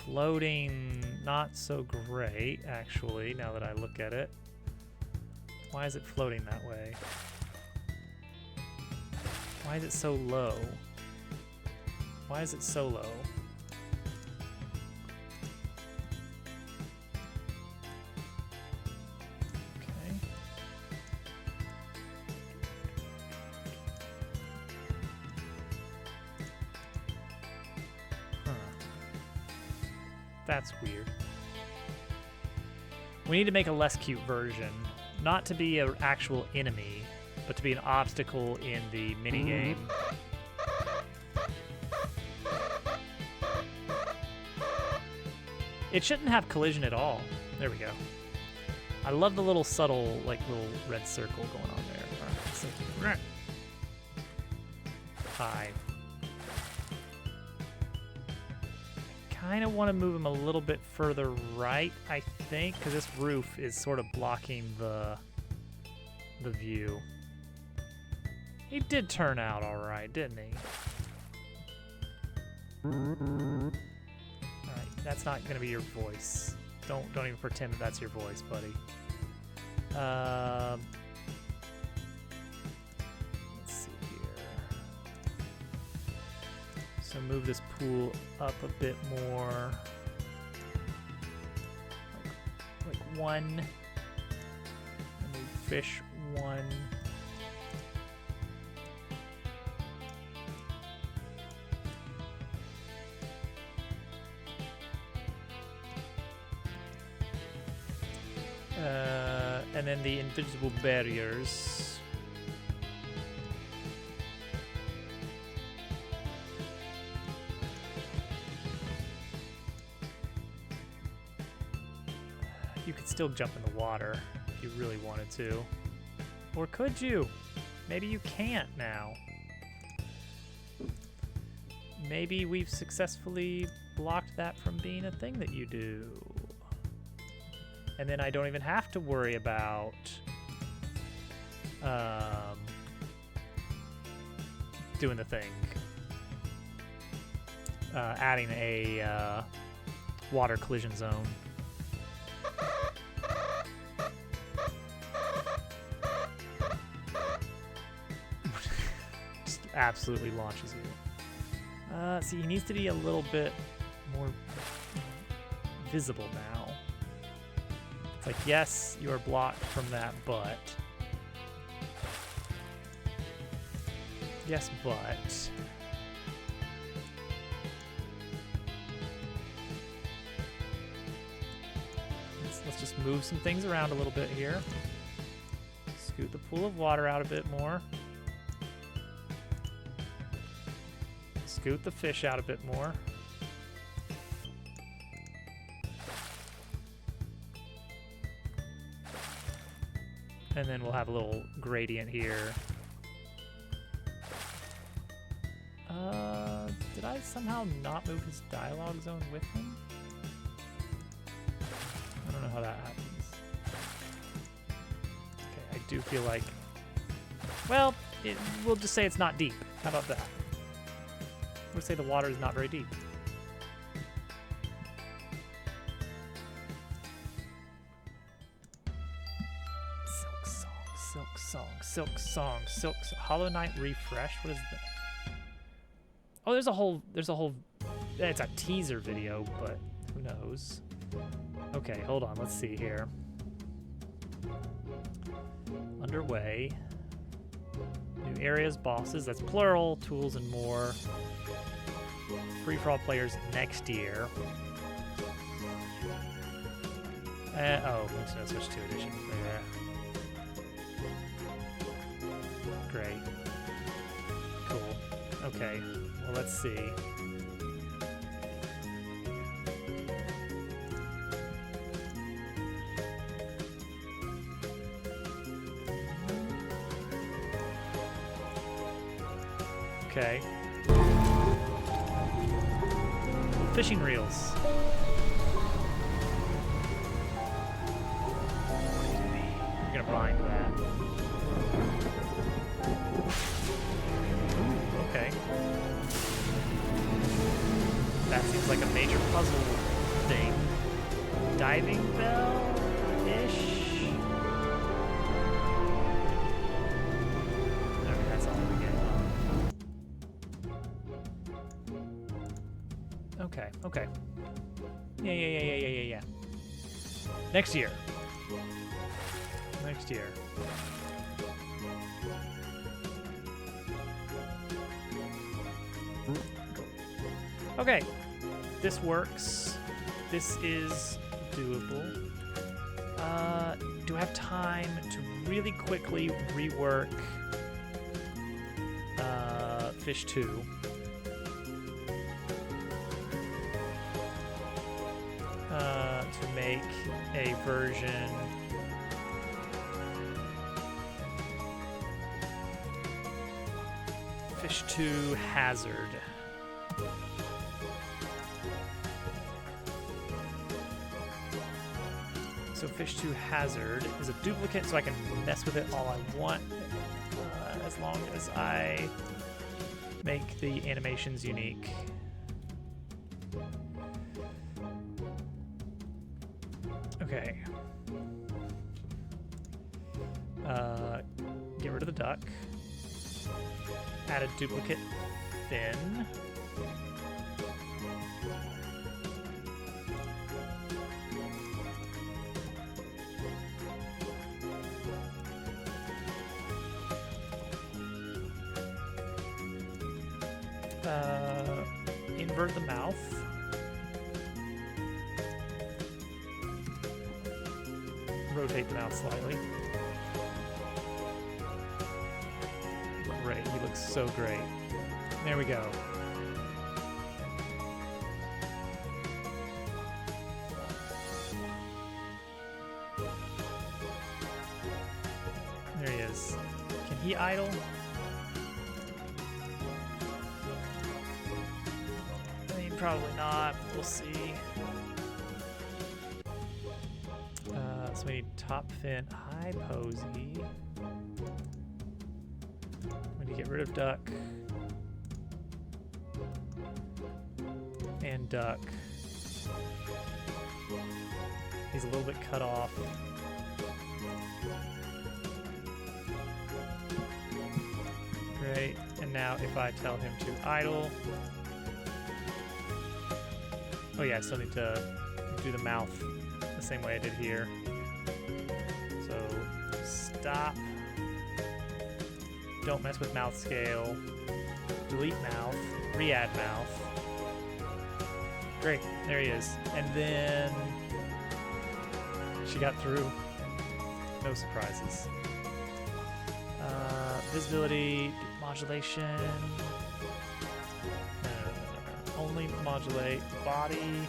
floating. Not so great, actually, now that I look at it. Why is it floating that way? Why is it so low? Why is it so low? Okay. Huh. That's weird. We need to make a less cute version. Not to be an actual enemy, but to be an obstacle in the minigame. It shouldn't have collision at all. There we go. I love the little subtle, like, little red circle going on there. All right, so, hi. Kind of want to move him a little bit further right, I think, because this roof is sort of blocking the view. He did turn out all right, didn't he? All right, that's not going to be your voice. Don't even pretend that that's your voice, buddy. Let's see here. So move this pool up a bit more. Like one. And move fish one. And then the invisible barriers. You could still jump in the water if you really wanted to. Or could you? Maybe you can't now. Maybe we've successfully blocked that from being a thing that you do. And then I don't even have to worry about doing the thing. Adding a water collision zone. Just absolutely launches you. See, he needs to be a little bit more visible now. It's like, yes, you are blocked from that, but... Yes, but... Let's just move some things around a little bit here. Scoot the pool of water out a bit more. scoot the fish out a bit more. And then we'll have a little gradient here. Did I somehow not move his dialogue zone with him? I don't know how that happens. Okay, I do feel like... Well, we'll just say it's not deep. How about that? We'll say the water is not very deep. Silk Song, Silk Song, Silk Song, Silk Song. Hollow Knight Refresh? What is that? Oh, there's a whole, it's a teaser video, but who knows? Okay, hold on, let's see here. Underway. New areas, bosses, that's plural, tools and more. Free-for-all players next year. Oh, Nintendo Switch 2 edition. Yeah. Great. Cool. Okay, well, let's see. Okay. Fishing reels. I'm gonna bind that. Ooh, okay. That seems like a major puzzle thing. Diving bell-ish? Okay, that's all we get. Okay, okay. Yeah. Next year. Next year. Okay, this works. This is doable. Do I have time to really quickly rework Fish 2? To make a version Fish 2 Hazard. So Fish 2 Hazard is a duplicate, so I can mess with it all I want, as long as I make the animations unique. Okay. Get rid of the duck. Add a duplicate fin. Invert the mouth. Rotate the mouth slightly. Great, he looks so great. There we go. There he is. Can he idle? Probably not. We'll see. So we need top fin, high posy. We need to get rid of duck. And duck. He's a little bit cut off. Great. And now if I tell him to idle. Oh yeah, I still need to do the mouth the same way I did here. So stop. Don't mess with mouth scale. Delete mouth. Re-add mouth. Great, there he is. And then she got through. No surprises. Visibility, modulation. No. only modulate body.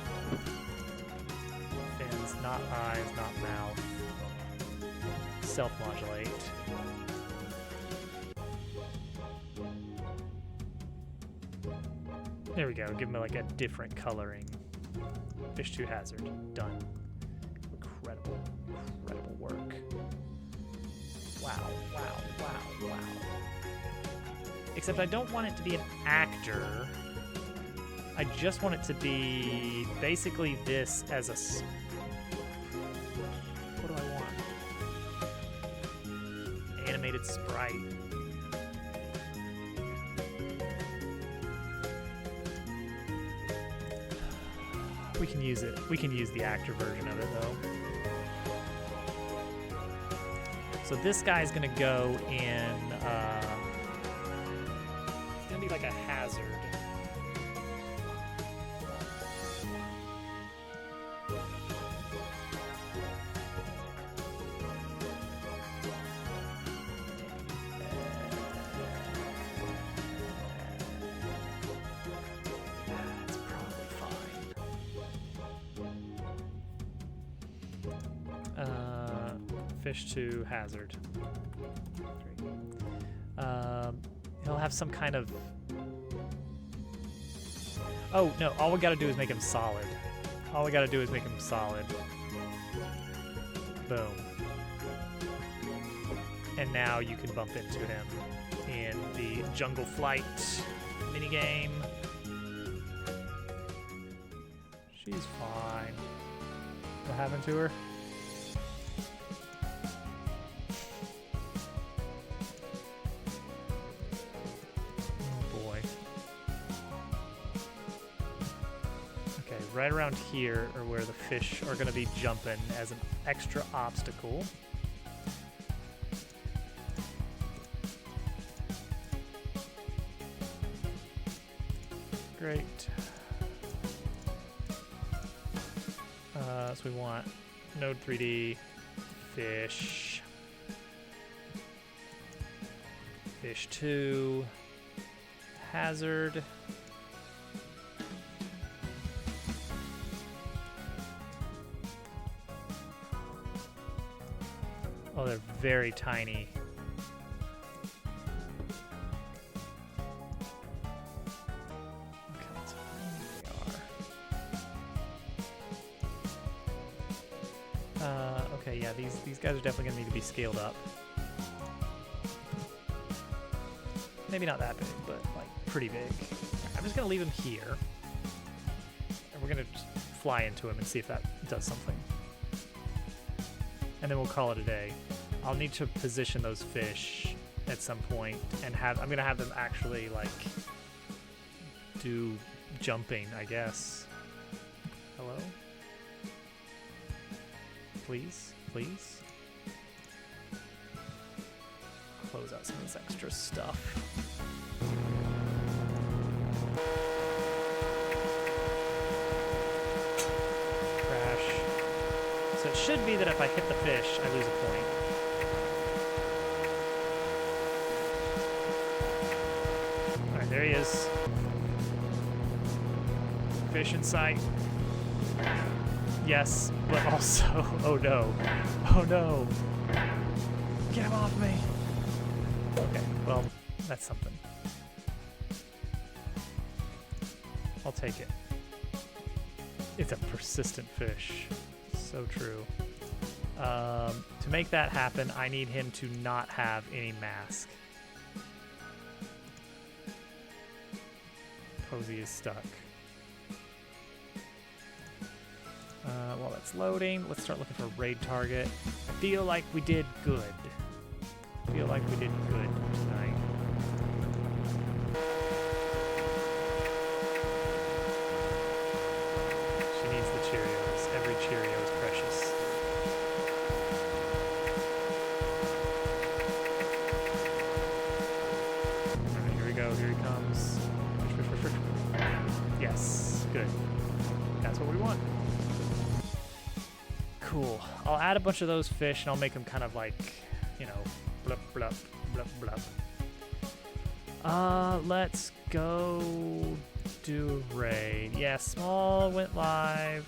Fins, not eyes, not mouth. Self-modulate. There we go. Give him like a different coloring. Fish to hazard. Done. Incredible. Incredible work. Wow, wow, wow, wow. Except I don't want it to be an actor. I just want it to be basically this as a... What do I want? Animated sprite. We can use it. We can use the actor version of it, though. So this guy's gonna go in, it's gonna be like a hazard. That's probably fine. Fish to hazard. He'll have some kind of... Oh, no, all we gotta do is make him solid. All we gotta do is make him solid. Boom. And now you can bump into him in the Jungle Flight minigame. She's fine. What happened to her? Right around here are where the fish are going to be jumping as an extra obstacle. Great. So we want Node 3D, fish, fish 2, hazard. Oh, they're very tiny. Okay, let's find what they are. Okay, yeah, these guys are definitely gonna need to be scaled up. Maybe not that big, but like pretty big. I'm just gonna leave him here, and we're gonna just fly into him and see if that does something. And then we'll call it a day. I'll need to position those fish at some point and I'm gonna have them actually like do jumping, I guess. Hello? Please, please. Close out some of this extra stuff. So it should be that if I hit the fish, I lose a point. Alright, there he is. Fish in sight. Yes, but also... Oh no. Oh no. Get him off me. Okay, well, that's something. I'll take it. It's a persistent fish. So true. To make that happen, I need him to not have any mask. Posey is stuck. While that's loading, let's start looking for a raid target. I feel like we did good. I feel like we did good tonight. She needs the Cheerios. Every Cheerio is precious. Alright, here we go. Here he comes. Yes. Good. That's what we want. Cool. I'll add a bunch of those fish and I'll make them kind of like, you know, blup, blup, blup, blup. Let's go Do raid. Yeah, small went live.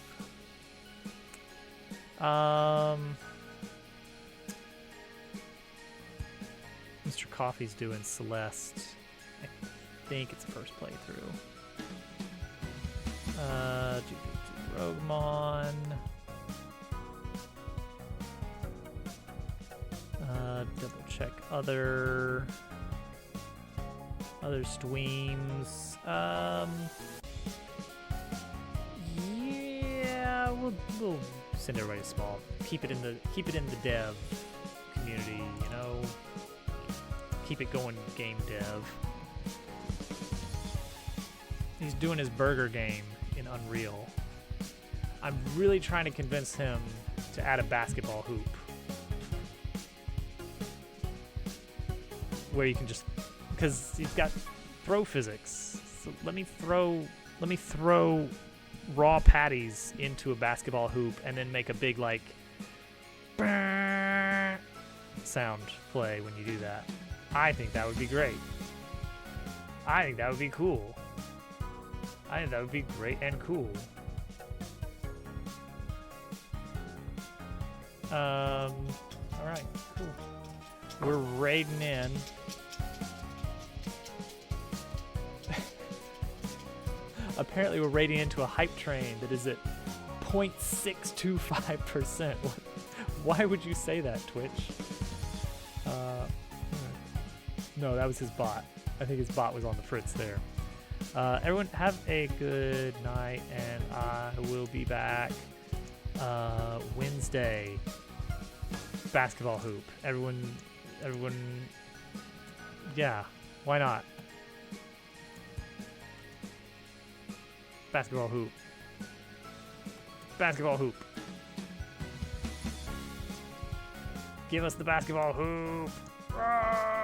Mr. Coffee's doing Celeste. I think it's the first playthrough. Roguemon. Double check other streams. Yeah, we'll send everybody a small. Keep it in the dev community, you know. Keep it going, game dev. He's doing his burger game in Unreal. I'm really trying to convince him to add a basketball hoop. Where you can just, because he's got throw physics. So let me throw raw patties into a basketball hoop and then make a big like sound play when you do that. I think that would be great. I think that would be cool. I think that would be great and cool. Alright, cool. We're raiding in. Apparently we're raiding into a hype train that is at 0.625%. Why would you say that, Twitch? No, that was his bot. I think his bot was on the fritz there. Everyone have a good night, and I will be back Wednesday. Basketball hoop. Everyone, yeah, why not? Basketball hoop. Basketball hoop. Give us the basketball hoop. Roar!